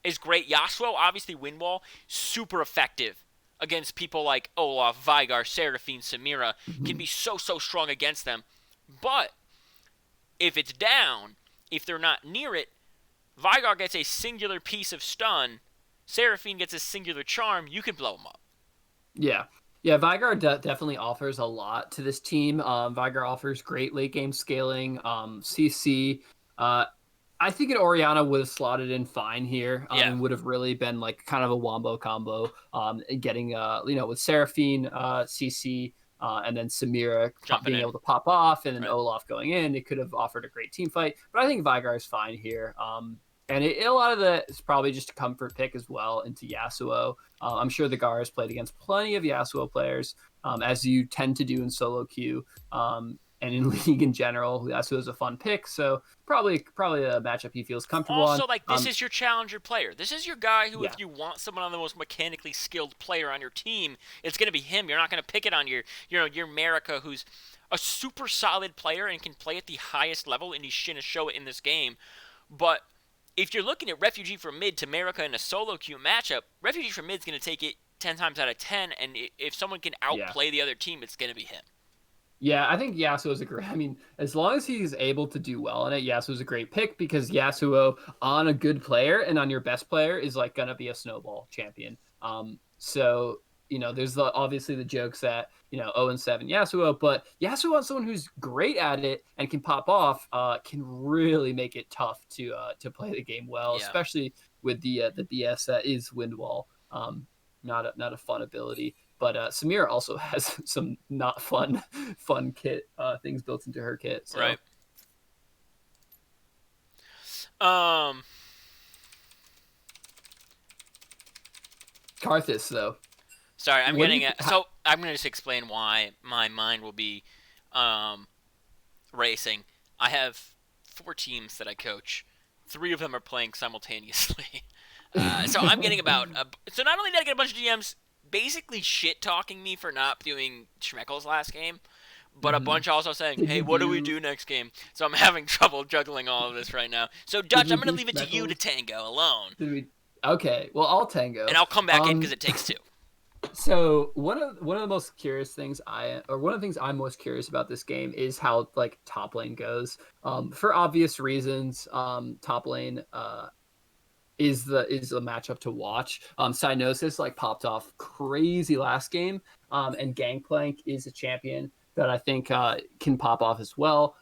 is great. Yasuo, obviously, Windwall, super effective against people like Olaf, Veigar, Seraphine, Samira, can be so strong against them. But if it's down, if they're not near it, Veigar gets a singular piece of stun, Seraphine gets a singular charm, you can blow them up. Yeah. Yeah, Veigar definitely offers a lot to this team. Veigar offers great late game scaling, CC. I think an Orianna would have slotted in fine here. And would have really been like kind of a wombo combo. Getting with Seraphine, CC, and then Samira being able to pop off, and then Olaf going in. It could have offered a great team fight. But I think Veigar is fine here. And a lot of that is probably just a comfort pick as well into Yasuo. I'm sure the Gar has played against plenty of Yasuo players, as you tend to do in solo queue. And in League in general, Yasuo is a fun pick. So probably a matchup he feels comfortable also, on. like, this is your challenger player. This is your guy who, if you want someone on the most mechanically skilled player on your team, it's going to be him. You're not going to pick it on your Marika, who's a super solid player and can play at the highest level, and he's going to show it in this game. But if you're looking at Refugee from mid to Marika in a solo queue matchup, Refugee from mid is going to take it 10 times out of 10, and if someone can outplay the other team, it's going to be him. Yeah, I think Yasuo is a great... I mean, as long as he's able to do well in it, Yasuo is a great pick, because Yasuo on a good player and on your best player is like going to be a snowball champion. So there's obviously the jokes that 0-7 Yasuo, but Yasuo is someone who's great at it and can pop off, can really make it tough to play the game well, Yeah. especially with the BS that is Wind Wall. Not a fun ability. But Samira also has some not fun kit things built into her kit. So. Right. Karthus, though. Sorry, I'm getting it. So I'm going to just explain why my mind will be racing. I have 4 teams that I coach. 3 of them are playing simultaneously. So I'm getting so not only did I get a bunch of GMs basically shit-talking me for not doing Schmeckles last game, but a bunch also saying, hey, what do we do next game? So I'm having trouble juggling all of this right now. So, Dutch, I'm going to leave it to you to tango alone. Okay, well, I'll tango. And I'll come back in because it takes 2. So one of the most curious things one of the things I'm most curious about this game is how like top lane goes. For obvious reasons, top lane is the matchup to watch. Cyanosis like popped off crazy last game, and Gangplank is a champion that I think can pop off as well.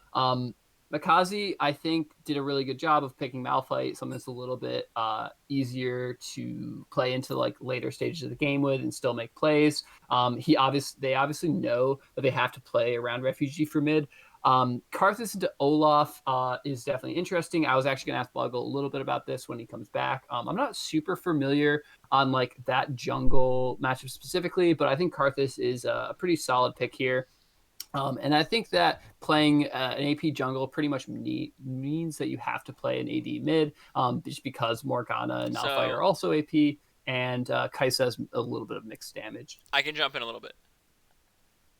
Makazi, I think, did a really good job of picking Malphite, something that's a little bit easier to play into like later stages of the game with and still make plays. They obviously know that they have to play around Refugee for mid. Karthus into Olaf is definitely interesting. I was actually going to ask Buggle a little bit about this when he comes back. I'm not super familiar on like that jungle matchup specifically, but I think Karthus is a pretty solid pick here. And I think that playing an AP jungle pretty much means that you have to play an AD mid, just because Morgana and Malphite are also AP, and Kai'Sa has a little bit of mixed damage. I can jump in a little bit.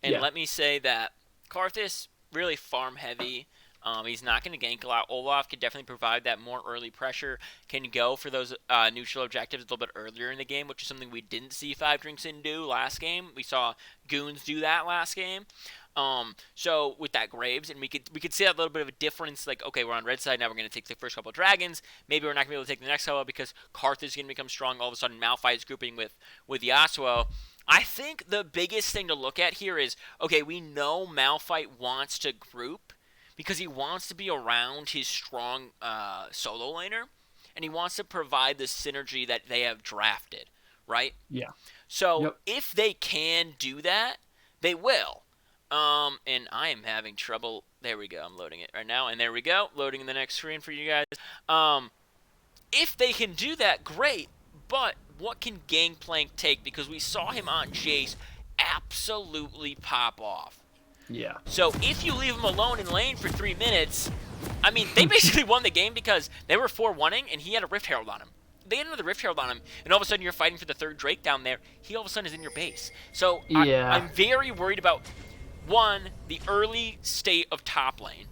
And let me say that Karthus, really farm heavy. He's not going to gank a lot. Olaf can definitely provide that more early pressure, can go for those neutral objectives a little bit earlier in the game, which is something we didn't see 5 Drinks In do last game. We saw Goons do that last game. So with that Graves, and we could see that little bit of a difference. Like, okay, we're on red side now. We're going to take the first couple of dragons. Maybe we're not going to be able to take the next couple because Karthus is going to become strong. All of a sudden, Malphite is grouping with Yasuo. I think the biggest thing to look at here is, okay, we know Malphite wants to group because he wants to be around his strong solo laner, and he wants to provide the synergy that they have drafted, right? Yeah. So if they can do that, they will. And I am having trouble. There we go. I'm loading it right now. And there we go. Loading the next screen for you guys. If they can do that, great. But what can Gangplank take? Because we saw him on Jace absolutely pop off. Yeah. So if you leave him alone in lane for 3 minutes, I mean, they basically won the game because they were 4-1-ing and he had a Rift Herald on him. They had another Rift Herald on him, and all of a sudden you're fighting for the 3rd Drake down there. He all of a sudden is in your base. So I'm very worried about, 1, the early state of top lane,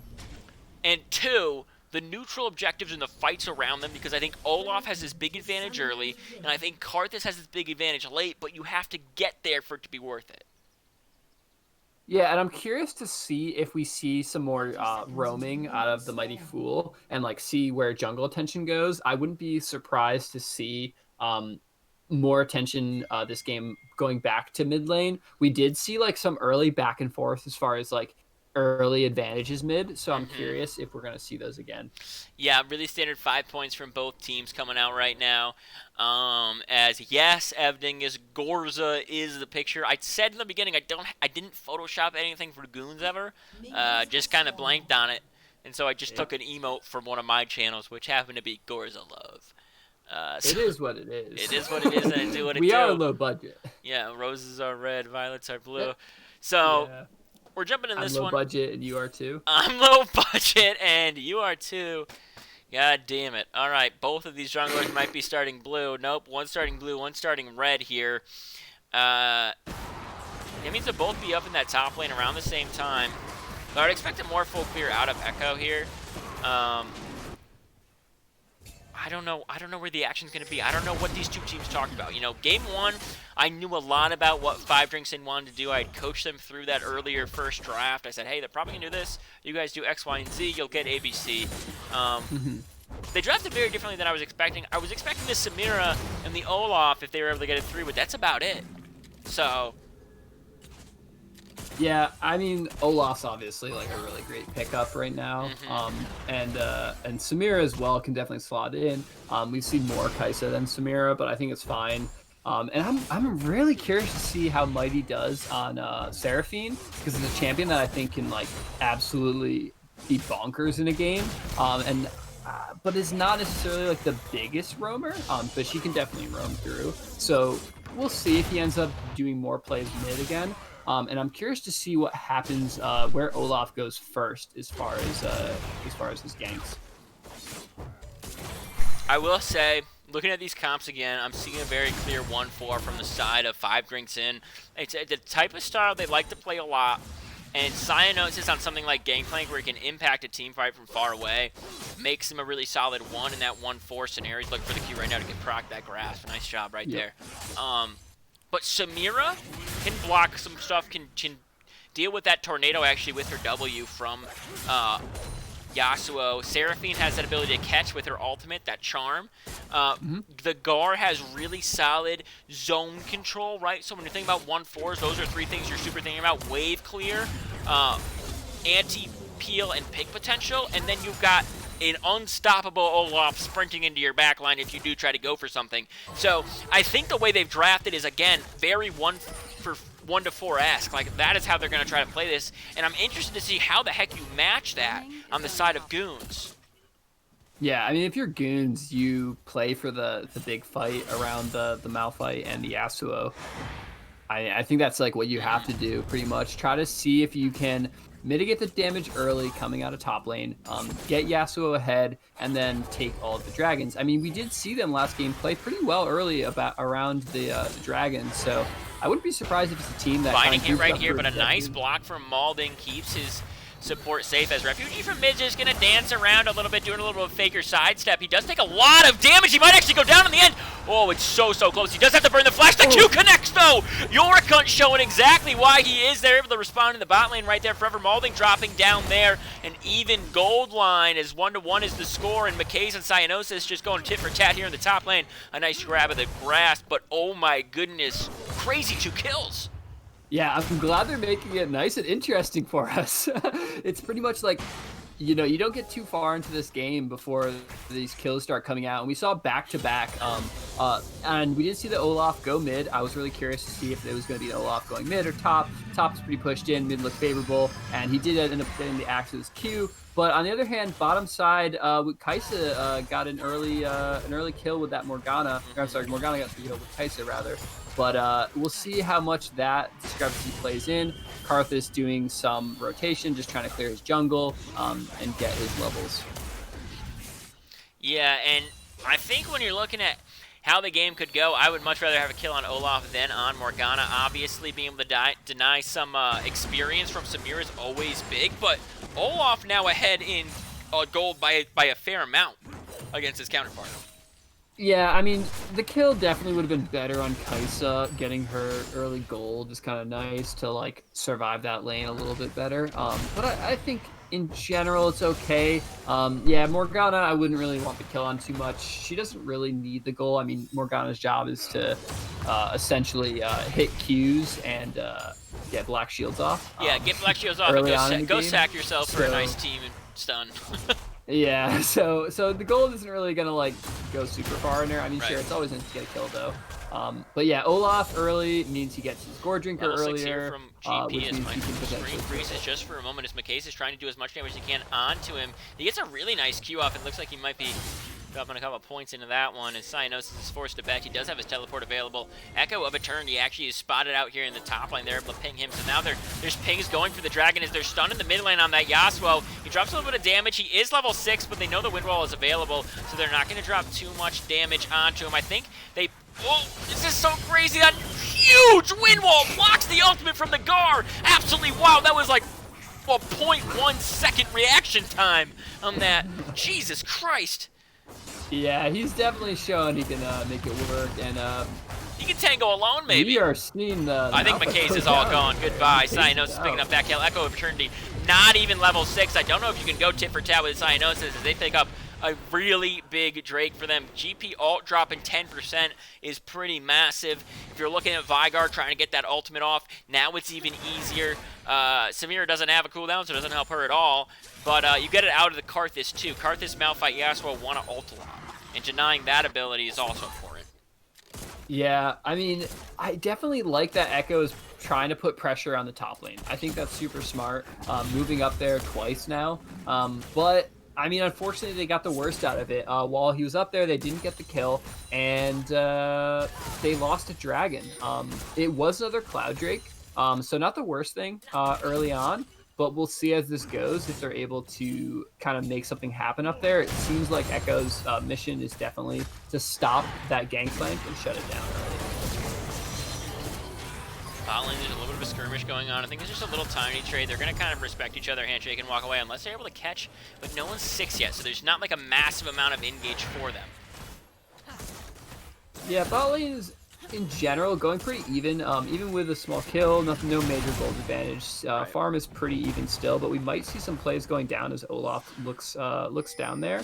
and 2, the neutral objectives and the fights around them, because I think Olaf has this big advantage early, and I think Karthus has this big advantage late, but you have to get there for it to be worth it. Yeah, and I'm curious to see if we see some more roaming out of the Mighty Fool and like see where jungle attention goes. I wouldn't be surprised to see more attention this game going back to mid lane. We did see like some early back and forth as far as like early advantages mid, so I'm curious if we're going to see those again. Yeah, really standard 5 points from both teams coming out right now. As yes, Evding is Gorza is the picture. I said in the beginning I didn't Photoshop anything for Goons ever. Just kind of blanked on it, and so I just took an emote from one of my channels, which happened to be Gorza Love. So it is what it is. It is what it is, and it do what it we do. are low budget. Yeah, roses are red, violets are blue. So we're jumping in this one. I'm low budget, and you are too. I'm low budget, and you are too. God damn it. All right, both of these junglers might be starting blue. Nope, one's starting blue, one's starting red here. It means they'll both be up in that top lane around the same time. But I'd expect a more full clear out of Echo here. I don't know where the action's going to be. I don't know what these two teams talked about. You know, game 1, I knew a lot about what 5 Drinks In wanted to do. I had coached them through that earlier first draft. I said, hey, they're probably going to do this. You guys do X, Y, and Z. You'll get ABC. They drafted very differently than I was expecting. I was expecting the Samira and the Olaf if they were able to get it through, but that's about it. So Yeah, I mean, Olaf's obviously like a really great pickup right now, and Samira as well can definitely slot in. We've seen more Kaisa than Samira, but I think it's fine. And I'm really curious to see how Mighty does on Seraphine, because it's a champion that I think can like absolutely be bonkers in a game. And but is not necessarily like the biggest roamer, but she can definitely roam through. So we'll see if he ends up doing more plays mid again. And I'm curious to see what happens where Olaf goes first as far as his ganks. I will say, looking at these comps again, I'm seeing a very clear 1-4 from the side of 5 drinks in. It's the type of style they like to play a lot. And Cyanosis on something like Gangplank, where he can impact a team fight from far away, makes him a really solid 1 in that 1-4 scenario. He's looking for the Q right now to get proc that grasp. Nice job right there. But Samira can block some stuff, can deal with that tornado actually with her W from Yasuo. Seraphine has that ability to catch with her ultimate, that charm. The Gar has really solid zone control, right? So when you're thinking about 1-4s, those are 3 things you're super thinking about. Wave clear, anti-peel, and pick potential. And then you've got an unstoppable Olaf sprinting into your backline if you do try to go for something. So I think the way they've drafted is, again, very 1-4-esque. Like, that is how they're going to try to play this. And I'm interested to see how the heck you match that on the side of Goons. Yeah, I mean, if you're Goons, you play for the big fight around the Malphite and the Yasuo. I think that's like what you have to do, pretty much. Try to see if you can mitigate the damage early coming out of top lane, get Yasuo ahead, and then take all of the dragons. I mean, we did see them last game play pretty well early around the dragons, so I wouldn't be surprised if it's a team that finding it right here, but a nice block from Malding keeps his support safe, as Refugee from mid is going to dance around a little bit, doing a little bit of faker sidestep. He does take a lot of damage. He might actually go down in the end. Oh, it's so close. He does have to burn the flash. The Q connects, though. Yorikunt showing exactly why he is there, able to respond in the bot lane right there. Forever Malding dropping down there. An even gold line as 1-1 is the score, and McKay's and Cyanosis just going tit for tat here in the top lane. A nice grab of the grasp, but oh my goodness, crazy 2 kills. Yeah, I'm glad they're making it nice and interesting for us. It's pretty much like, you know, you don't get too far into this game before these kills start coming out. And we saw back-to-back, and we did see the Olaf go mid. I was really curious to see if it was going to be Olaf going mid or top. Top was pretty pushed in, mid looked favorable, and he did end up getting the Axe's Q. But on the other hand, bottom side, Kaisa got an early kill with that Morgana. I'm sorry, Morgana got the kill with Kaisa, rather. But we'll see how much that discrepancy plays in. Karthus doing some rotation, just trying to clear his jungle and get his levels. Yeah, and I think when you're looking at how the game could go, I would much rather have a kill on Olaf than on Morgana. Obviously, being able to deny some experience from Samira is always big, but Olaf now ahead in gold by a fair amount against his counterpart. Yeah, I mean, the kill definitely would have been better on Kaisa. Getting her early gold is kind of nice to, like, survive that lane a little bit better. But I think, in general, it's okay. Yeah, Morgana, I wouldn't really want the kill on too much. She doesn't really need the goal. I mean, Morgana's job is to essentially hit Qs and get black shields off. Yeah, get black shields off and go sack yourself for a nice team and stun. Yeah, so the gold isn't really gonna like go super far in there. I mean, sure, it's always nice to get a kill though. But yeah, Olaf early means he gets his Gore Drinker earlier. From GP as my screen freezes just for a moment as McCase is trying to do as much damage as he can onto him. He gets a really nice Q off. It looks like he might be dropping a couple points into that one, and Cyanosis is forced to back. He does have his teleport available. Echo of Eternity actually is spotted out here in the top lane. They're able to ping him, so now there's pings going for the Dragon as they're stunned in the mid lane on that Yasuo. He drops a little bit of damage. He is level 6, but they know the wind wall is available, so they're not going to drop too much damage onto him. I think they... Oh, this is so crazy. That huge wind wall blocks the ultimate from the Gar. Absolutely wow. That was like a 0.1 second reaction time on that. Jesus Christ. Yeah, he's definitely shown he can make it work, and he can tango alone, maybe. We are seeing the... I think McCase is all gone. Goodbye. Cyanosis is picking up that kill. Echo of Eternity, not even level 6. I don't know if you can go tit for tat with Cyanosis as they pick up a really big Drake for them. GP ult dropping 10% is pretty massive. If you're looking at Vygar trying to get that ultimate off, now it's even easier. Samira doesn't have a cooldown, so it doesn't help her at all. But you get it out of the Karthus too. Karthus, Malphite, Yasuo want to ult a lot. And denying that ability is also important. Yeah, I mean, I definitely like that Echo is trying to put pressure on the top lane. I think that's super smart, moving up there twice now. But, I mean, unfortunately, they got the worst out of it. While he was up there, they didn't get the kill, and they lost a dragon. It was another Cloud Drake, so not the worst thing early on. But we'll see as this goes if they're able to kind of make something happen up there. It seems like Echo's mission is definitely to stop that gangplank and shut it down early. Bot lane, there's a little bit of a skirmish going on. I think it's just a little tiny trade. They're going to kind of respect each other, handshake, and walk away unless they're able to catch. But no one's 6 yet, so there's not like a massive amount of engage for them. Yeah, bot lane is, in general, going pretty even. Even with a small kill, no major gold advantage. Right. Farm is pretty even still, but we might see some plays going down as Olaf looks down there.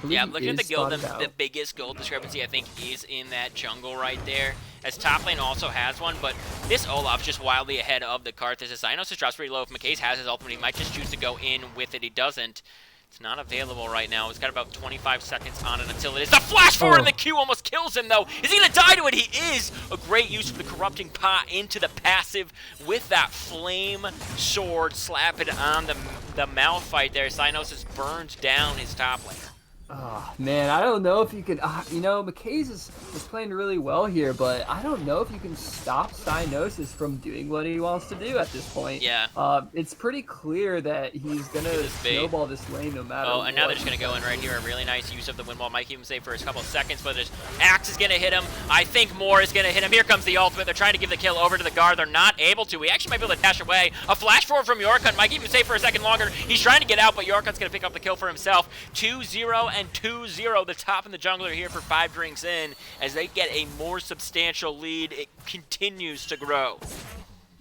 Yeah, I'm looking at the gold. The biggest gold discrepancy, I think, is in that jungle right there. As top lane also has one, but this Olaf's just wildly ahead of the Karthus. As Cynos drops pretty low. If McKay's has his ultimate, he might just choose to go in with it. He doesn't. It's not available right now. He's got about 25 seconds on it until it is. The flash forward and the Q almost kills him, though. Is he going to die to it? He is. A great use of the Corrupting Pot into the passive with that flame sword. Slap it on the Malphite there. Cynosis burns down his top lane. Oh, man, I don't know if you can, you know, McKay's is playing really well here, but I don't know if you can stop Cynosis from doing what he wants to do at this point. Yeah. It's pretty clear that he's going to snowball this lane no matter what. And now they're just going to go in right here. A really nice use of the wind wall. Might keep him safe for a couple of seconds, but there's Axe is going to hit him. I think more is going to hit him. Here comes the ultimate. They're trying to give the kill over to the guard. They're not able to. He actually might be able to dash away. A flash forward from Yorkhunt might keep him safe for a second longer. He's trying to get out, but Yorkhunt's going to pick up the kill for himself. 2-0 and 2-0. The top and the jungler here for 5 drinks in. As they get a more substantial lead, it continues to grow.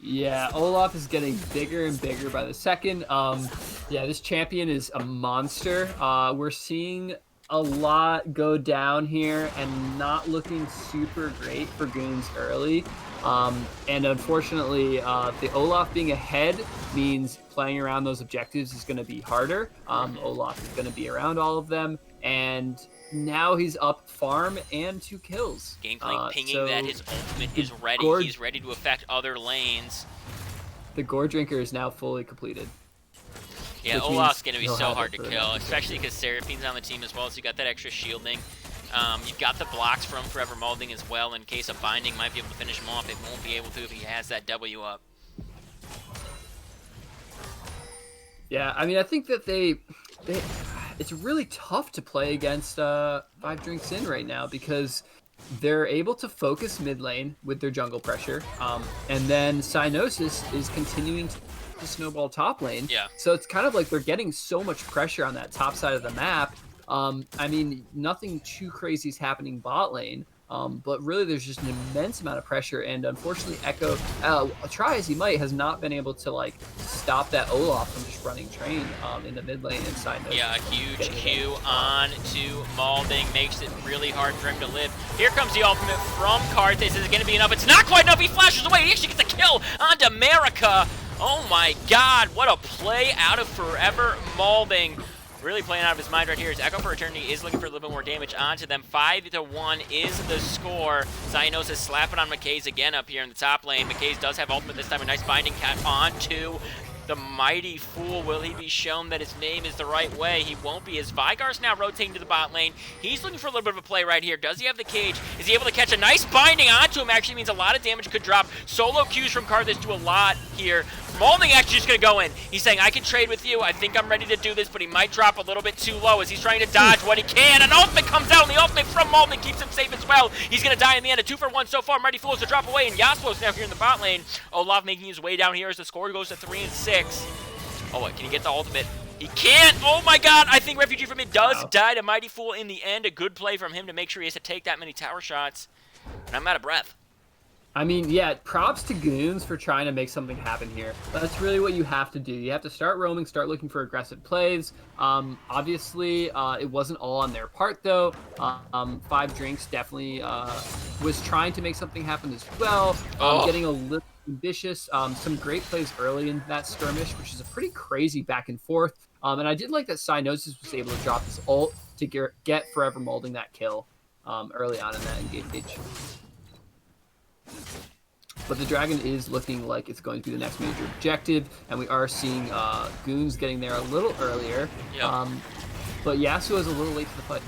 Yeah, Olaf is getting bigger and bigger by the second. Yeah, this champion is a monster. We're seeing a lot go down here and not looking super great for Goons early. And unfortunately, the Olaf being ahead means playing around those objectives is going to be harder. Olaf is going to be around all of them. And now he's up farm and 2 kills. Gangplank pinging that his ultimate is ready. He's ready to affect other lanes. The Gore Drinker is now fully completed. Yeah, Olaf's going to be so hard to kill, especially because Seraphine's on the team as well, so you got that extra shielding. You've got the blocks from Forever Molding as well in case of Binding might be able to finish him off. It won't be able to if he has that W up. Yeah, I mean, I think that it's really tough to play against 5 drinks in right now because they're able to focus mid lane with their jungle pressure, and then Cynosis is continuing to snowball top lane. Yeah. So it's kind of like they're getting so much pressure on that top side of the map. I mean, nothing too crazy is happening bot lane, but really there's just an immense amount of pressure, and unfortunately Echo, try as he might, has not been able to like stop that Olaf from just running train in the mid lane inside. Yeah, a huge Q on to Malding makes it really hard for him to live. Here comes the ultimate from Karthus. Is it going to be enough? It's not quite enough. He flashes away. He actually gets the kill onto Marika. Oh my God, what a play out of Forever Malding. Really playing out of his mind right here. As Echo for Eternity is looking for a little bit more damage onto them. 5-1 is the score. Cynos is slapping on McKay's again up here in the top lane. McKay's does have ultimate this time. A nice binding cat onto the Mighty Fool. Will he be shown that his name is the right way? He won't be, as Vygar's now rotating to the bot lane. He's looking for a little bit of a play right here. Does he have the cage? Is he able to catch a nice binding onto him? Actually means a lot of damage could drop. Solo Qs from Karthus do a lot here. Malding actually just going to go in. He's saying, I can trade with you. I think I'm ready to do this, but he might drop a little bit too low as he's trying to dodge what he can. An ultimate comes out, and the ultimate from Malding keeps him safe as well. He's going to die in the end. A 2-for-1 so far. Mighty Fools to drop away, and Yasuo's now here in the bot lane. Olaf making his way down here as the score goes to 3-6. Oh, what? Can he get the ultimate? He can't! Oh my God! I think Refugee from it does die to Mighty Fool in the end. A good play from him to make sure he has to take that many tower shots. And I'm out of breath. I mean, yeah, props to Goons for trying to make something happen here. That's really what you have to do. You have to start roaming, start looking for aggressive plays. Obviously, it wasn't all on their part, though. Five Drinks definitely was trying to make something happen as well, Oh, getting a little ambitious. Some great plays early in that skirmish, which is a pretty crazy back and forth. And I did like that Cyanosis was able to drop his ult to get Forever Molding that kill early on in that engage. But the dragon is looking like it's going to be the next major objective, and we are seeing Goons getting there a little earlier. yep. But Yasuo is a little late to the fight.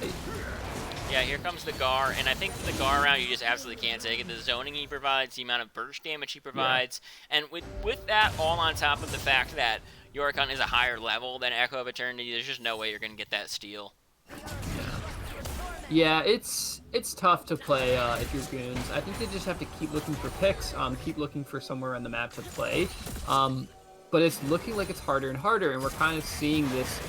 Yeah, here comes the Gar, and I think the Gar round you just absolutely can't take it. The zoning he provides, the amount of burst damage he provides, and with that all on top of the fact that Yorikon is a higher level than Echo of Eternity, there's just no way you're going to get that steal. Yeah, it's tough to play if you're Goons. I think they just have to keep looking for picks, keep looking for somewhere on the map to play. But it's looking like it's harder and harder, and we're kind of seeing this.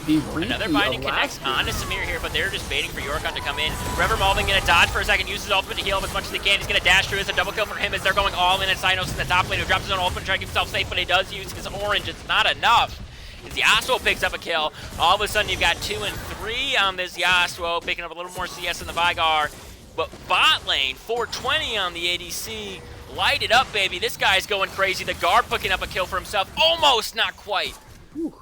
Another binding connects onto Samir here, but they're just waiting for Yorikon to come in. Forever Malvin gonna dodge for a second, uses his ultimate to heal up as much as he can. He's gonna dash through. It's a double kill for him as they're going all in at Cynos in the top lane, who drops his own ultimate to try to keep himself safe, but he does use his orange. It's not enough. As Yasuo picks up a kill, all of a sudden you've got 2 and 3 on this Yasuo, picking up a little more CS in the Vigar. But bot lane, 420 on the ADC. Light it up, baby. This guy's going crazy. The guard picking up a kill for himself. Almost, not quite. Whew.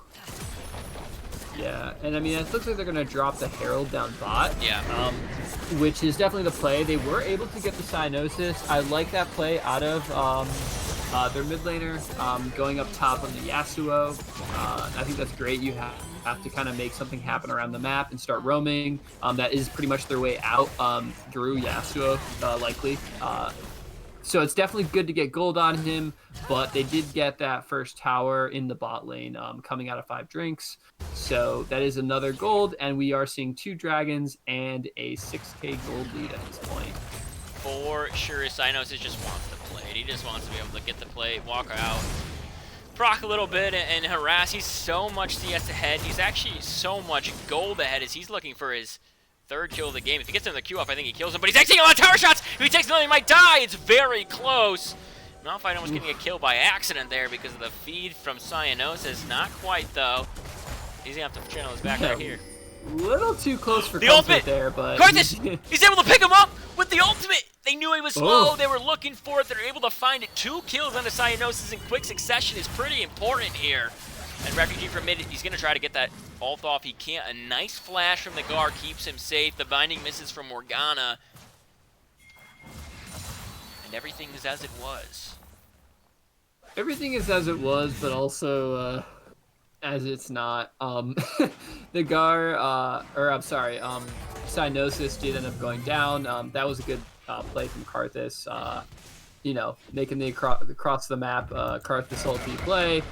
Yeah, and I mean, it looks like they're going to drop the Herald down bot. Yeah. Which is definitely the play. They were able to get the Cyanosis. I like that play out of their mid laner, going up top on the Yasuo. I think that's great. You have to kind of make something happen around the map and start roaming. That is pretty much their way out through Yasuo, likely. So it's definitely good to get gold on him, but they did get that first tower in the bot lane coming out of 5 Drinks. So that is another gold, and we are seeing 2 dragons and a 6k gold lead at this point. For sure, Cynos just wants to play it. He just wants to be able to get the play, walk out, proc a little bit, and harass. He's so much CS ahead. He's actually so much gold ahead as he's looking for his 3rd kill of the game. If he gets him the Q off, I think he kills him, but he's taking a lot of tower shots. If he takes another, he might die. It's very close. Malphite almost getting a kill by accident there because of the feed from Cyanosis. Not quite, though. He's going to have to channel his back right here. Little too close for the comfort ultimate there, but... Karthus! He's able to pick him up with the ultimate! They knew he was slow. They were looking for it. They're able to find it. 2 kills on the Cyanosis in quick succession is pretty important here. And Refugee from mid, he's going to try to get that ult off. He can't. A nice flash from the Gar keeps him safe. The binding misses from Morgana. And everything is as it was. Everything is as it was, but also as it's not. The Gar, Cyanosis did end up going down. That was a good play from Karthus. You know, making the across the map Karthus ulti play.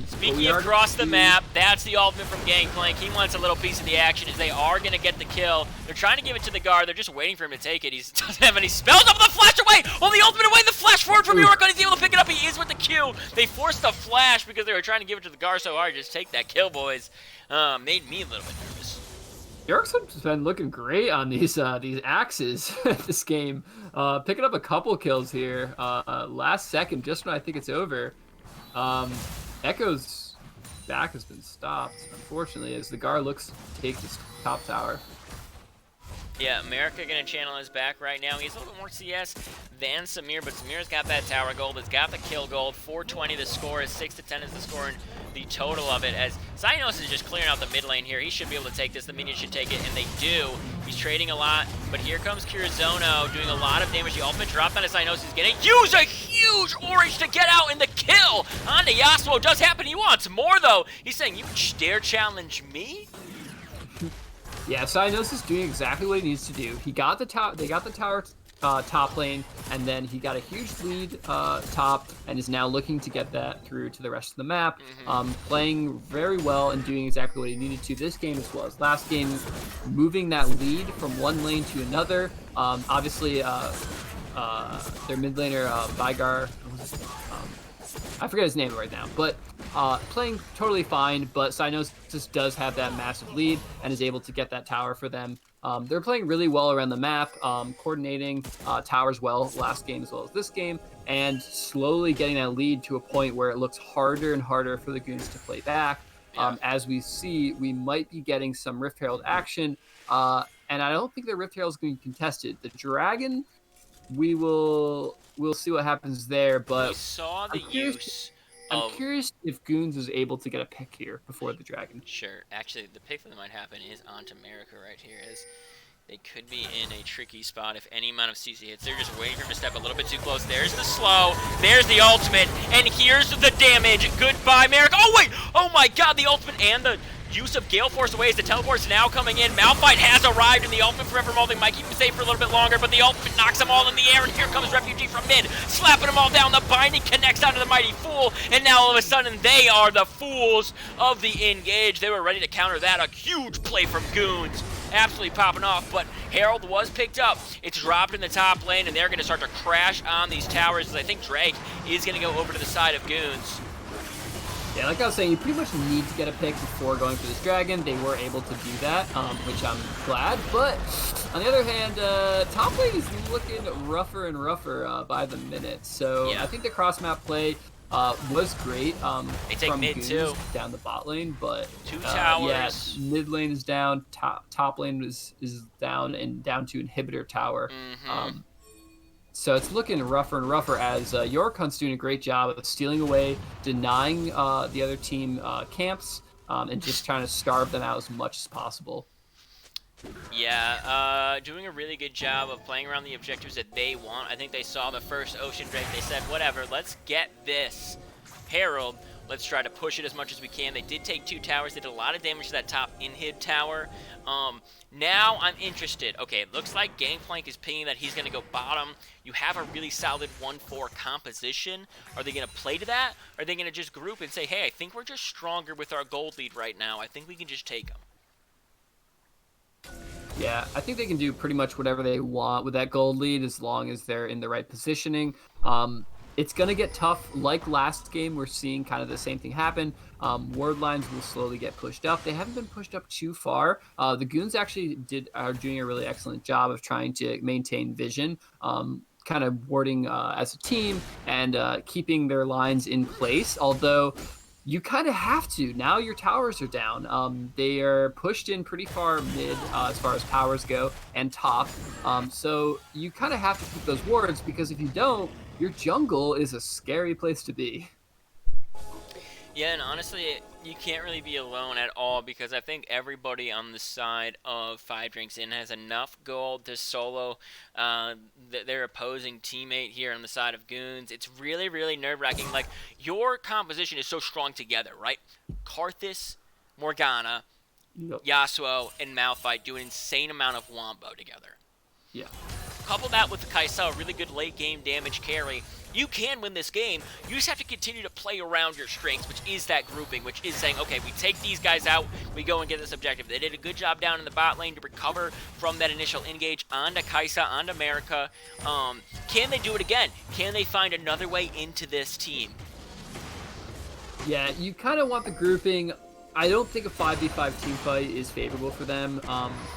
Speaking of across the map, that's the ultimate from Gangplank. He wants a little piece of the action as they are going to get the kill. They're trying to give it to the guard. They're just waiting for him to take it. He doesn't have any spells. Up the flash away! Oh, the ultimate away! The flash forward from Yorikon. He's able to pick it up. He is with the Q. They forced the flash because they were trying to give it to the guard so hard. Just take that kill, boys. Made me a little bit nervous. Yorik's been looking great on these axes this game. Picking up a couple kills here. Last second, just when I think it's over. Echo's back has been stopped, unfortunately, as the Gar looks to take this top tower. Yeah, America gonna channel his back right now. He's a little bit more CS than Samir, but Samir's got that tower gold. He's got the kill gold. 420 the score is 6-10 is the score and the total of it. As Cynos is just clearing out the mid lane here. He should be able to take this. The minions should take it, and they do. He's trading a lot, but here comes Kirizono doing a lot of damage. The ultimate drop on Cynos. He's gonna use a huge orange to get out, and the kill onto Yasuo does happen. He wants more though. He's saying, "You dare challenge me?" Yeah, Cynos is doing exactly what he needs to do. He got the tower. They got the tower top lane, and then he got a huge lead top, and is now looking to get that through to the rest of the map. Playing very well and doing exactly what he needed to this game as well as last game, moving that lead from one lane to another. Obviously, their mid laner Vigar. I forget his name right now, but playing totally fine, but Cynosis does have that massive lead and is able to get that tower for them. They're playing really well around the map, coordinating towers well last game as well as this game, and slowly getting that lead to a point where it looks harder and harder for the Goons to play back. Yeah. As we see, we might be getting some Rift Herald action, and I don't think the Rift Herald is going to be contested. The Dragon, we'll see what happens there, We but saw the I'm curious. use I'm of. curious if Goons is able to get a pick here before the Dragon. Sure. Actually, the pick that might happen is onto America right here. As they could be in a tricky spot if any amount of CC hits. They're just waiting for him to step a little bit too close. There's the slow. There's the ultimate. And here's the damage. Goodbye, America. Oh, wait. Oh, my God. The ultimate and the use of Gale Force away as the teleport's now coming in. Malphite has arrived, and the ultimate forever molding might keep him safe for a little bit longer, but the ultimate knocks them all in the air, and here comes Refugee from mid, slapping them all down. The binding connects onto the Mighty Fool, and now all of a sudden they are the fools of the engage. They were ready to counter that. A huge play from Goons. Absolutely popping off, but Herald was picked up. It's dropped in the top lane, and they're going to start to crash on these towers, as I think Drake is going to go over to the side of Goons. Yeah, like I was saying, you pretty much need to get a pick before going for this Dragon. They were able to do that, which I'm glad. But on the other hand, top lane is looking rougher and rougher by the minute. So yeah. I think the cross-map play was great they take from mid Goons too. Down the bot lane. But two towers. Yeah, mid lane is down, top lane is down, and down to inhibitor tower. Mm-hmm. So it's looking rougher and rougher as York Hunt's doing a great job of stealing away, denying the other team camps, and just trying to starve them out as much as possible. Yeah, doing a really good job of playing around the objectives that they want. I think they saw the first Ocean Drake. They said, whatever, let's get this Herald. Let's try to push it as much as we can. They did take 2 towers. They did a lot of damage to that top inhib tower. Now I'm interested. Okay, it looks like Gangplank is pinging that he's going to go bottom. You have a really solid 1-4 composition. Are they going to play to that? Or are they going to just group and say, hey, I think we're just stronger with our gold lead right now. I think we can just take them. Yeah, I think they can do pretty much whatever they want with that gold lead as long as they're in the right positioning. It's going to get tough. Like last game, we're seeing kind of the same thing happen. Ward lines will slowly get pushed up. They haven't been pushed up too far. The Goons actually are doing a really excellent job of trying to maintain vision, kind of warding as a team and keeping their lines in place. Although you kind of have to. Now your towers are down. They are pushed in pretty far mid as far as towers go and top. So you kind of have to keep those wards because if you don't, your jungle is a scary place to be. Yeah, and honestly, you can't really be alone at all because I think everybody on the side of 5 Drinks In has enough gold to solo their opposing teammate here on the side of Goons. It's really, really nerve-wracking. Like, your composition is so strong together, right? Karthus, Morgana, Yasuo, and Malphite do an insane amount of wombo together. Yeah. Couple that with the Kai'Sa, really good late-game damage carry. You can win this game. You just have to continue to play around your strengths, which is that grouping, which is saying, okay, we take these guys out, we go and get this objective. They did a good job down in the bot lane to recover from that initial engage onto Kai'Sa, onto America. Can they do it again? Can they find another way into this team? Yeah, you kind of want the grouping. I don't think a 5v5 team fight is favorable for them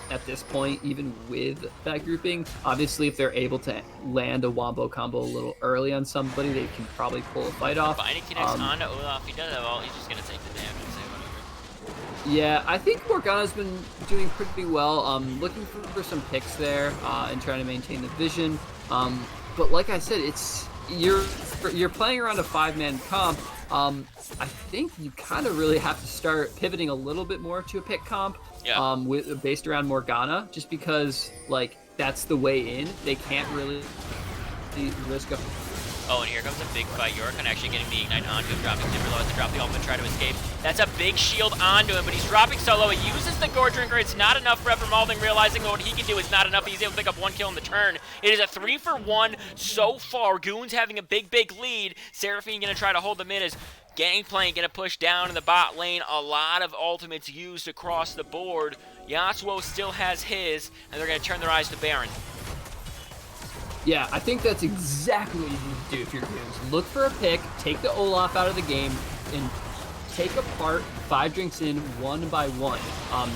at this point, even with that grouping. Obviously, if they're able to land a wombo combo a little early on somebody, they can probably pull a fight off. Binding connects onto Olaf. He does have all. He's just going to take the damage and say whatever. Yeah, I think Morgana's been doing pretty well. Looking for some picks there and trying to maintain the vision. But like I said, you're playing around a 5-man comp. I think you kind of really have to start pivoting a little bit more to a pick comp, based around Morgana, just because like that's the way in. They can't really risk a. Oh, and here comes a big fight. Yorkon actually getting the ignite onto him, dropping Timberlow has to drop the ultimate, try to escape. That's a big shield onto him, but he's dropping solo. He uses the Gore Drinker. It's not enough for Evermalding, realizing what he can do is not enough. He's able to pick up 1 kill in the turn. It is a 3-for-1 so far. Goons having a big, big lead. Seraphine going to try to hold them in as Gangplank going to push down in the bot lane. A lot of ultimates used across the board. Yasuo still has his, and they're going to turn their eyes to Baron. Yeah, I think that's exactly what you need to do if you're Goons. Look for a pick, take the Olaf out of the game, and take apart 5 drinks in one by one.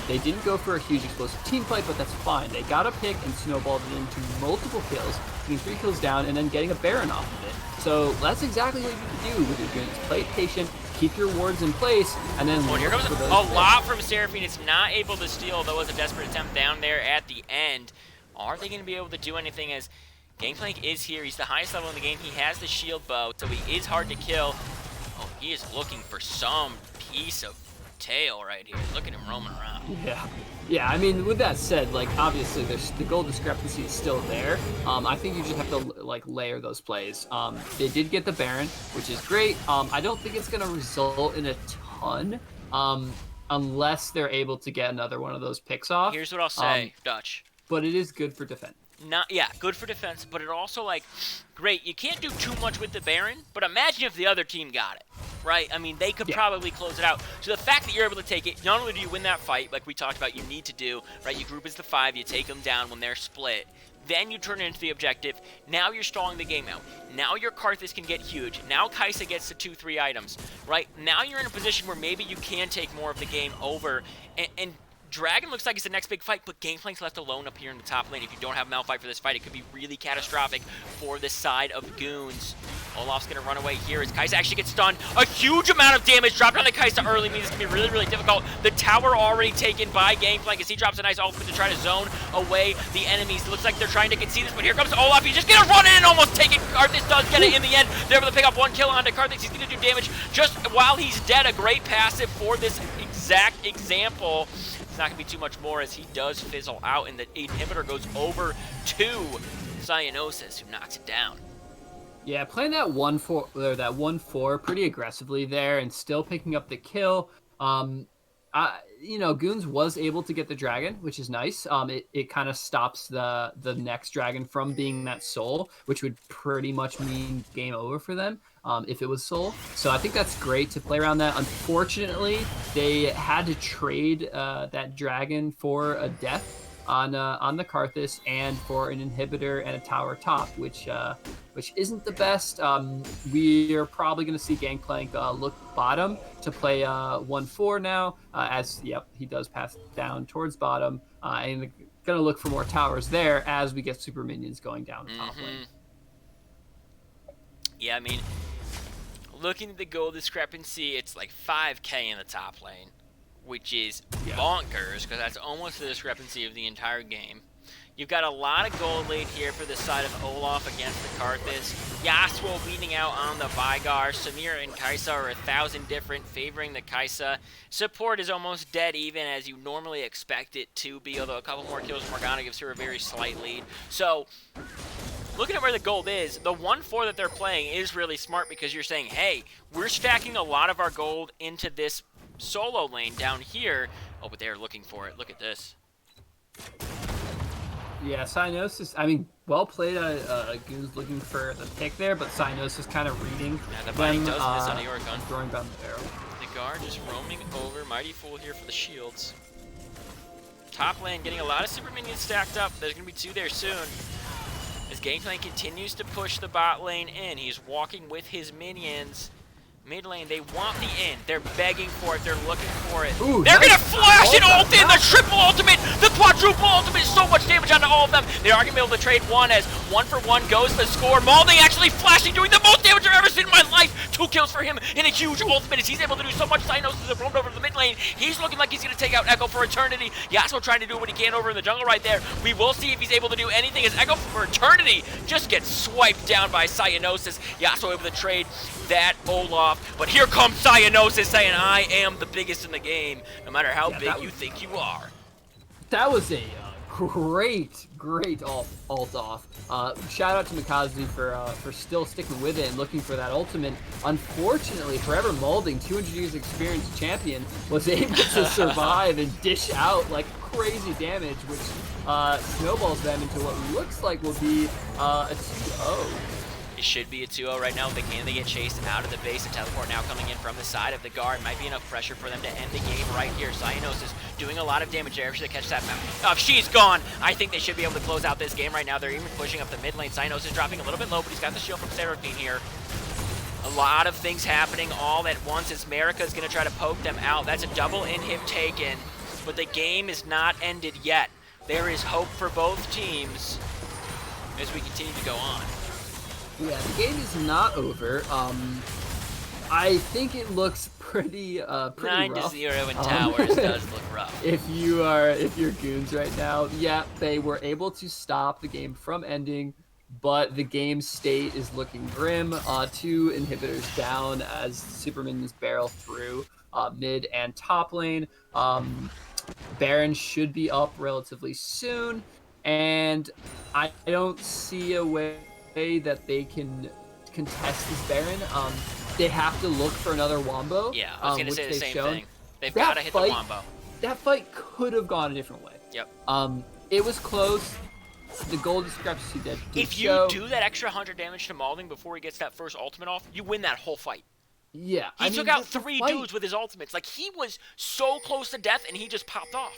They didn't go for a huge explosive team fight, but that's fine. They got a pick and snowballed it into multiple kills, getting 3 kills down, and then getting a Baron off of it. So that's exactly what you need to do with your Goons. Play patient, keep your wards in place, and then here comes a lot from Seraphine. It's not able to steal, though. It was a desperate attempt down there at the end. Are they going to be able to do anything as Gangplank is here? He's the highest level in the game. He has the shield bow, so he is hard to kill. Oh, he is looking for some piece of tail right here. Look at him roaming around. Yeah, I mean, with that said, like, obviously the goal discrepancy is still there. I think you just have to, like, layer those plays. They did get the Baron, which is great. I don't think it's going to result in a ton, unless they're able to get another one of those picks off. Here's what I'll say, Dutch. But it is good for defense. Good for defense, but it also, like, great. You can't do too much with the Baron, but imagine if the other team got it, right? I mean, they could probably close it out. So the fact that you're able to take it, not only do you win that fight, like we talked about, you need to do, right? You group as the 5, you take them down when they're split. Then you turn it into the objective. Now you're stalling the game out. Now your Karthus can get huge. Now Kai'Sa gets to 2-3 items, right? Now you're in a position where maybe you can take more of the game over, and Dragon looks like it's the next big fight, but Gangplank's left alone up here in the top lane. If you don't have Malphite for this fight, it could be really catastrophic for this side of Goons. Olaf's going to run away here as Kai'Sa actually gets stunned. A huge amount of damage dropped on the Kai'Sa early means it's going to be really, really difficult. The tower already taken by Gangplank as he drops a nice ultimate to try to zone away the enemies. Looks like they're trying to concede this, but here comes Olaf. He's just going to run in and almost take it. Karthus does get it in the end. They're able to pick up 1 kill onto Karthus. He's going to do damage just while he's dead. A great passive for this exact example. It's not going to be too much more as he does fizzle out, and the inhibitor goes over to Cyanosis, who knocks it down. Yeah, playing that 1-4 pretty aggressively there and still picking up the kill. You know, Goons was able to get the dragon, which is nice. It kind of stops the next dragon from being that soul, which would pretty much mean game over for them if it was soul. So I think that's great to play around that. Unfortunately, they had to trade that dragon for a death on the Karthus and for an inhibitor and a tower top, which isn't the best. We are probably going to see Gangplank look bottom to play 1-4 now, he does pass down towards bottom, and going to look for more towers there as we get super minions going down the top lane. Yeah, I mean, looking at the goal discrepancy, it's like 5k in the top lane, which is bonkers, because that's almost the discrepancy of the entire game. You've got a lot of gold lead here for the side of Olaf against the Karthus. Yasuo beating out on the Vygar. Samira and Kai'Sa are 1,000 different, favoring the Kai'Sa. Support is almost dead even, as you normally expect it to be, although a couple more kills Morgana gives her a very slight lead. So, looking at where the gold is, the 1-4 that they're playing is really smart, because you're saying, hey, we're stacking a lot of our gold into this solo lane down here. Oh, but they're looking for it. Look at this. Yeah, Cyanosis, I mean, well played. Goons looking for the pick there, but Cyanosis kind of reading the Binding does miss on a Yorkon. Throwing down the barrel. The guard just roaming over. Mighty Fool here for the shields. Top lane getting a lot of super minions stacked up. There's going to be 2 there soon. As Gangplank continues to push the bot lane in, he's walking with his minions. Mid lane, they want the in. They're begging for it. They're looking for it. Ooh, they're going to flash an ult in. The triple ultimate, the quadruple ultimate. So much damage onto all of them. They are going to be able to trade one as 1-for-1 goes the score. Malding actually flashing, doing the most damage I've ever seen in my life. 2 kills for him in a huge ultimate as he's able to do so much. Cyanosis has roamed over to the mid lane. He's looking like he's going to take out Echo for eternity. Yasuo trying to do what he can over in the jungle right there. We will see if he's able to do anything as Echo for eternity just gets swiped down by Cyanosis. Yasuo able to trade that Olaf. But here comes Cyanosis saying, I am the biggest in the game, no matter how big you think you are. That was a great ult off. Shout out to Mikazu for still sticking with it and looking for that ultimate. Unfortunately, Forever Molding, 200 years experience champion, was able to survive and dish out like crazy damage, which snowballs them into what looks like will be a 2-0. It should be a 2-0 right now. If they can, they get chased out of the base. The teleport now coming in from the side of the guard. Might be enough pressure for them to end the game right here. Cyanosis doing a lot of damage there. If she catch that map. She's gone. I think they should be able to close out this game right now. They're even pushing up the mid lane. Cyanosis dropping a little bit low, but he's got the shield from Seraphine here. A lot of things happening all at once as America's going to try to poke them out. That's a double inhib taken, but the game is not ended yet. There is hope for both teams as we continue to go on. Yeah, the game is not over. I think it looks pretty 9-0 rough. in towers does look rough. If you're Goons right now, yeah, they were able to stop the game from ending, but the game state is looking grim. 2 inhibitors down as Supermans barrel through mid and top lane. Baron should be up relatively soon, and I don't see a way that they can contest this Baron. They have to look for another Wombo. Yeah, I was going to say the same thing. They've That got to hit the fight- Wombo. That fight could have gone a different way. Yep. It was close. The gold discrepancy did If you show. do that extra 100 damage to Malding before he gets that first ultimate off, you win that whole fight. Yeah, He took out 3 dudes with his ultimates. Like, he was so close to death, and he just popped off.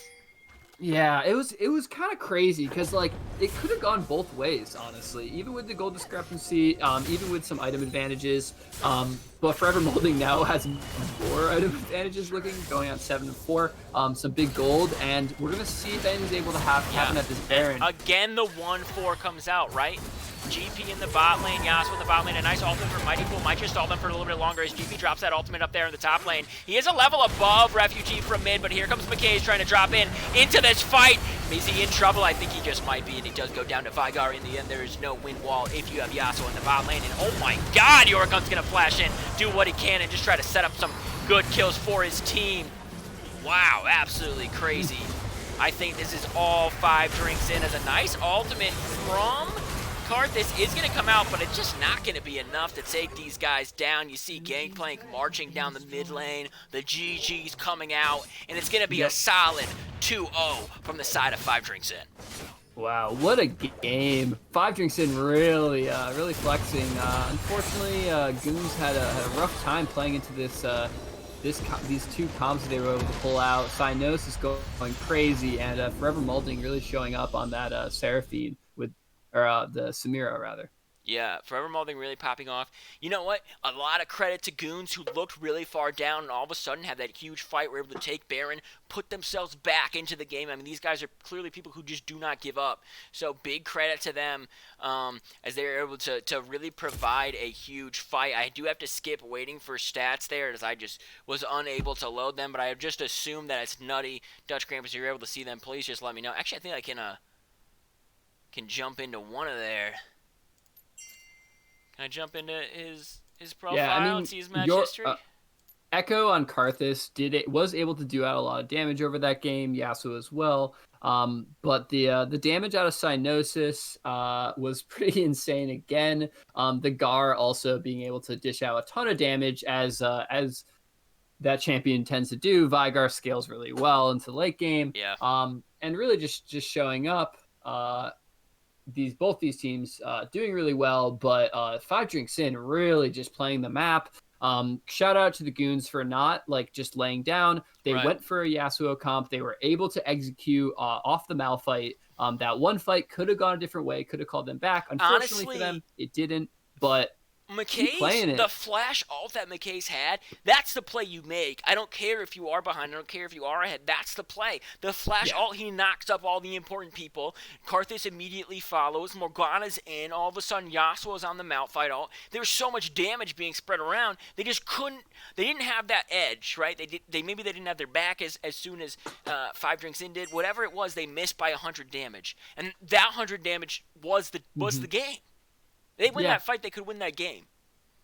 Yeah, it was kind of crazy because like it could have gone both ways, honestly. Even with the gold discrepancy, even with some item advantages, but Forever Molding now has 4 item advantages, going on 7-4. Some big gold, and we're gonna see if anyone's able to happen at this Baron. Again, the 1-4 comes out, right? GP in the bot lane, Yasuo in the bot lane. A nice ultimate for Mighty Pool. Might just stall them for a little bit longer as GP drops that ultimate up there in the top lane. He is a level above Refugee from mid, but here comes McKay's trying to drop into this fight. Is he in trouble? I think he just might be, and he does go down to Vigar in the end. There is no win wall if you have Yasuo in the bot lane. And oh my god, Yorgun's going to flash in, do what he can, and just try to set up some good kills for his team. Wow, absolutely crazy. I think this is all 5 drinks in as a nice ultimate from Karthus is going to come out, but it's just not going to be enough to take these guys down. You see Gangplank marching down the mid lane, the GG's coming out, and it's going to be a solid 2-0 from the side of 5 drinks in. Wow, what a game! 5 drinks in, really flexing. Unfortunately, Goons had a rough time playing into this. These 2 comps that they were able to pull out. Cynos is going crazy, and Forever Molding really showing up on that Seraphine or the Samira rather. Yeah, Forever Molding really popping off. You know what? A lot of credit to Goons who looked really far down and all of a sudden had that huge fight, were able to take Baron, put themselves back into the game. I mean, these guys are clearly people who just do not give up. So big credit to them as they were able to really provide a huge fight. I do have to skip waiting for stats there as I just was unable to load them, but I have just assumed that it's nutty. Dutch Krampus, if you're able to see them, please just let me know. Actually, I think I can jump into one of there. Can I jump into his profile and see his match history? Echo on Karthus was able to do out a lot of damage over that game. Yasuo as well. But the damage out of Cynosis was pretty insane again. The Gar also being able to dish out a ton of damage as that champion tends to do. Vigar scales really well into the late game. Yeah. And really just showing up. Both these teams doing really well, but 5 drinks in really just playing the map. Shout out to the Goons for not just laying down. They went for a Yasuo comp. They were able to execute off the Malphite. That one fight could have gone a different way, could have called them back. Unfortunately for them, it didn't. But the flash ult that McKay's had, that's the play you make. I don't care if you are behind, I don't care if you are ahead. That's the play. The flash ult, he knocks up all the important people. Karthus immediately follows. Morgana's in. All of a sudden, Yasuo's on the Malphite ult. There's so much damage being spread around. They just couldn't. They didn't have that edge, right? Maybe they didn't have their back as soon as 5 drinks in did. Whatever it was, they missed by 100 damage, and that 100 damage was the game. They win that fight, they could win that game.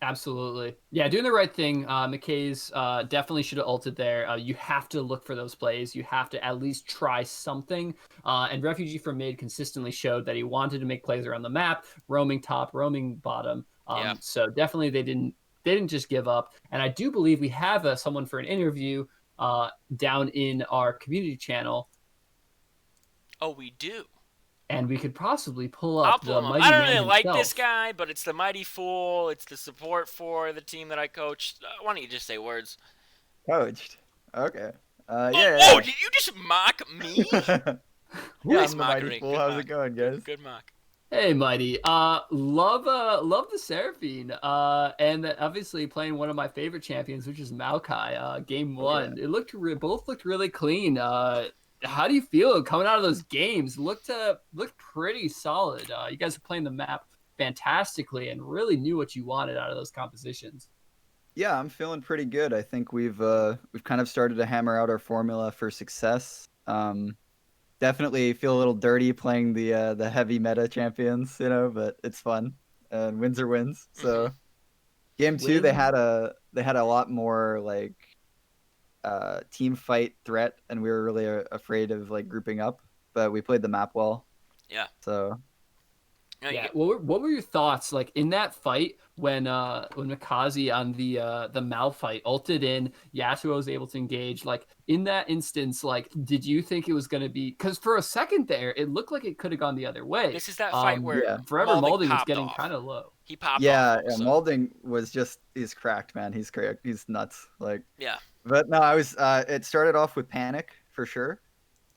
Absolutely. Yeah, doing the right thing. McKay's definitely should have ulted there. You have to look for those plays. You have to at least try something. And Refugee from mid consistently showed that he wanted to make plays around the map, roaming top, roaming bottom. So definitely they didn't just give up. And I do believe we have someone for an interview down in our community channel. Oh, we do. And we could possibly pull up the Mighty I don't Man really like himself. this guy, but it's the Mighty Fool. It's the support for the team that I coached. Why don't you just say words? Coached. Okay. Whoa, did you just mock me? Yeah, I'm the mockery. Mighty Fool. Good How's mock. it going, guys? Good mock. Hey, Mighty. Love the Seraphine. And obviously playing one of my favorite champions, which is Maokai. Game Oh yeah. one, both looked really clean. How do you feel coming out of those games? Looked pretty solid. You guys are playing the map fantastically and really knew what you wanted out of those compositions. Yeah, I'm feeling pretty good. I think we've kind of started to hammer out our formula for success. Definitely feel a little dirty playing the heavy meta champions, but it's fun and wins are wins. Hmm. So game two, they Win. had a lot more like team fight threat, and we were really afraid of like grouping up, but we played the map well. Yeah. So No, you Yeah, get, what were your thoughts like in that fight when Mikaze on the Mal fight ulted in, Yasuo was able to engage, like in that instance, like did you think it was going to be, because for a second there it looked like it could have gone the other way. this is that fight where yeah, Forever Malding Malding was popped getting off. kind of low. He popped off yeah, all of a yeah, sudden. Malding was just he's cracked, man. He's cracked. He's nuts. Like, Yeah. but no, I was. It started off with panic for sure,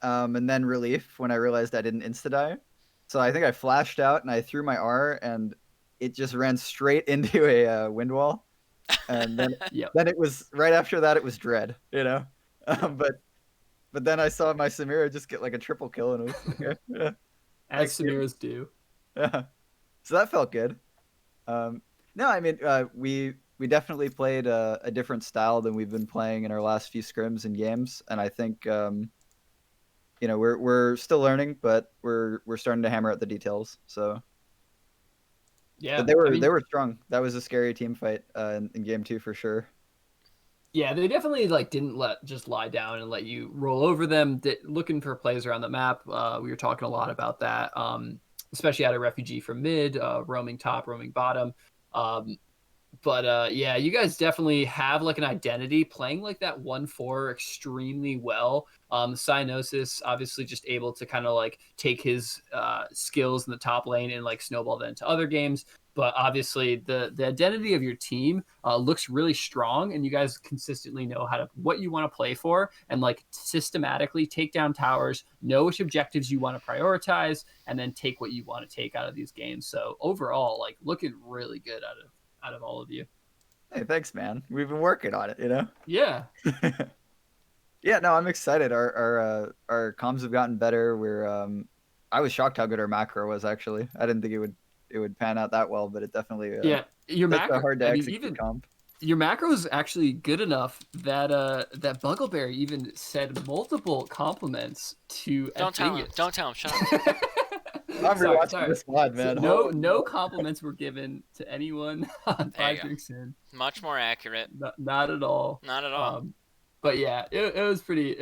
and then relief when I realized I didn't insta die. So I think I flashed out and I threw my R, and it just ran straight into a wind wall. And then Yep. then it was right after that it was dread, Yep. But then I saw my Samira just get like a triple kill, and it was okay. Yeah, As next game. Samira's do. Yeah, so that felt good. Um, no, I mean, we definitely played a different style than we've been playing in our last few scrims and games, and I think we're still learning, but we're starting to hammer out the details. So, but Yeah, they I were they mean, were strong. That was a scary team fight in game two for sure. yeah, they definitely like didn't let just lie down and let you roll over them. Looking for plays around the map. We were talking a lot about that, especially out of refugee from mid, roaming top, roaming bottom. Um, but yeah, you guys definitely have like an identity playing like that 1-4 extremely well. Cyanosis obviously just able to kind of like take his skills in the top lane and like snowball that into other games. But obviously the identity of your team looks really strong, and you guys consistently know how to what you want to play for, and like systematically take down towers, know which objectives you want to prioritize, and then take what you want to take out of these games. So overall, like looking really good out of all of you. Hey, thanks, man. We've been working on it. Yeah. Yeah, no, I'm excited. Our comms have gotten better. I was shocked how good our macro was actually. I didn't think it would pan out that well, but it definitely Yeah. Your such a macro, hard to I mean, execute even comp. your macro is actually good enough that that Buggleberry even said multiple compliments to Don't F tell him. Dingus. Don't tell him. Shut up. I'm sorry, rewatching sorry. this VOD, So man. no compliments were given to anyone on There you Five go. Drinks In. Much more accurate. Not at all. Not at all. Um, but yeah, it was pretty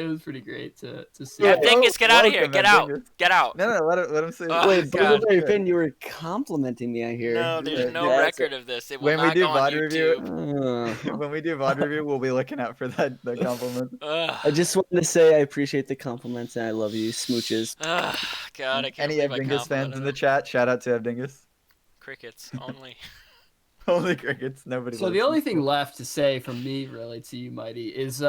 great to see. F Wait, Dingus, get out of here. Welcome, Get out. Dingus. Get out. No, no, let him say. Oh, wait, God. Bumbleberry Finn, you were complimenting me, I hear. No, there's no That's record of this. It will When we not do go on VOD review, YouTube. when we do VOD review, we'll be looking out for that compliment. Ugh. I just wanted to say I appreciate the compliments and I love you, smooches. Ugh, God, I can't Any believe I Evdingus fans complimented in the him. chat? Shout out to Evdingus. Crickets only. Only crickets. Nobody. So the listens. only thing left to say from me really to you, Mighty, is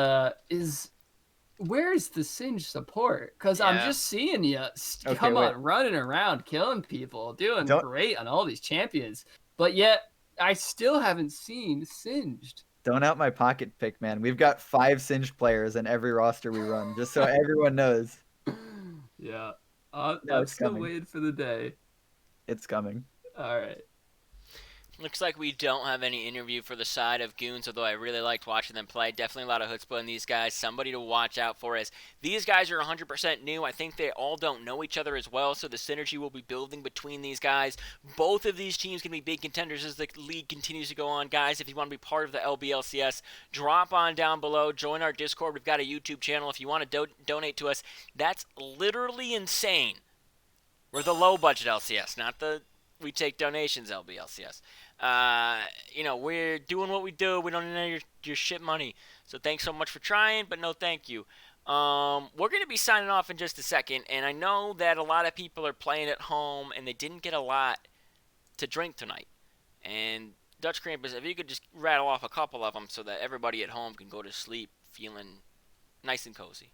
where's the Singe support? Because I'm Yeah. just seeing you Okay, come wait. on, running around, killing people, doing Don't- great on all these champions, but yet I still haven't seen Singed. Don't out my pocket pick, man. We've got 5 Singed players in every roster we run, just so everyone knows. Yeah, No, I'm it's still coming. waiting for the day. It's coming. All right. Looks like we don't have any interview for the side of Goons, although I really liked watching them play. Definitely a lot of chutzpah in these guys. Somebody to watch out for, as these guys are 100% new. I think they all don't know each other as well, so the synergy will be building between these guys. Both of these teams can be big contenders as the league continues to go on. Guys, if you want to be part of the LBLCS, drop on down below. Join our Discord. We've got a YouTube channel. If you want to donate to us, that's literally insane. We're the low-budget LCS, not the we take donations LBLCS. We're doing what we do. We don't need your shit money. So thanks so much for trying, but no thank you. We're going to be signing off in just a second, and I know that a lot of people are playing at home, and they didn't get a lot to drink tonight. And Dutch Krampus, if you could just rattle off a couple of them so that everybody at home can go to sleep feeling nice and cozy.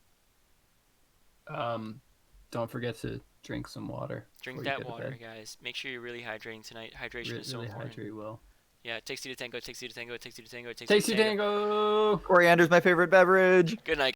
don't forget to drink some water. Drink that water, guys. Make sure you're really hydrating tonight. Hydration is so important. Really hydrate well. Yeah, it takes you to tango, it takes you to tango, it takes you to tango, it takes Takes you you to tango. tango. Coriander's my favorite beverage. Good night.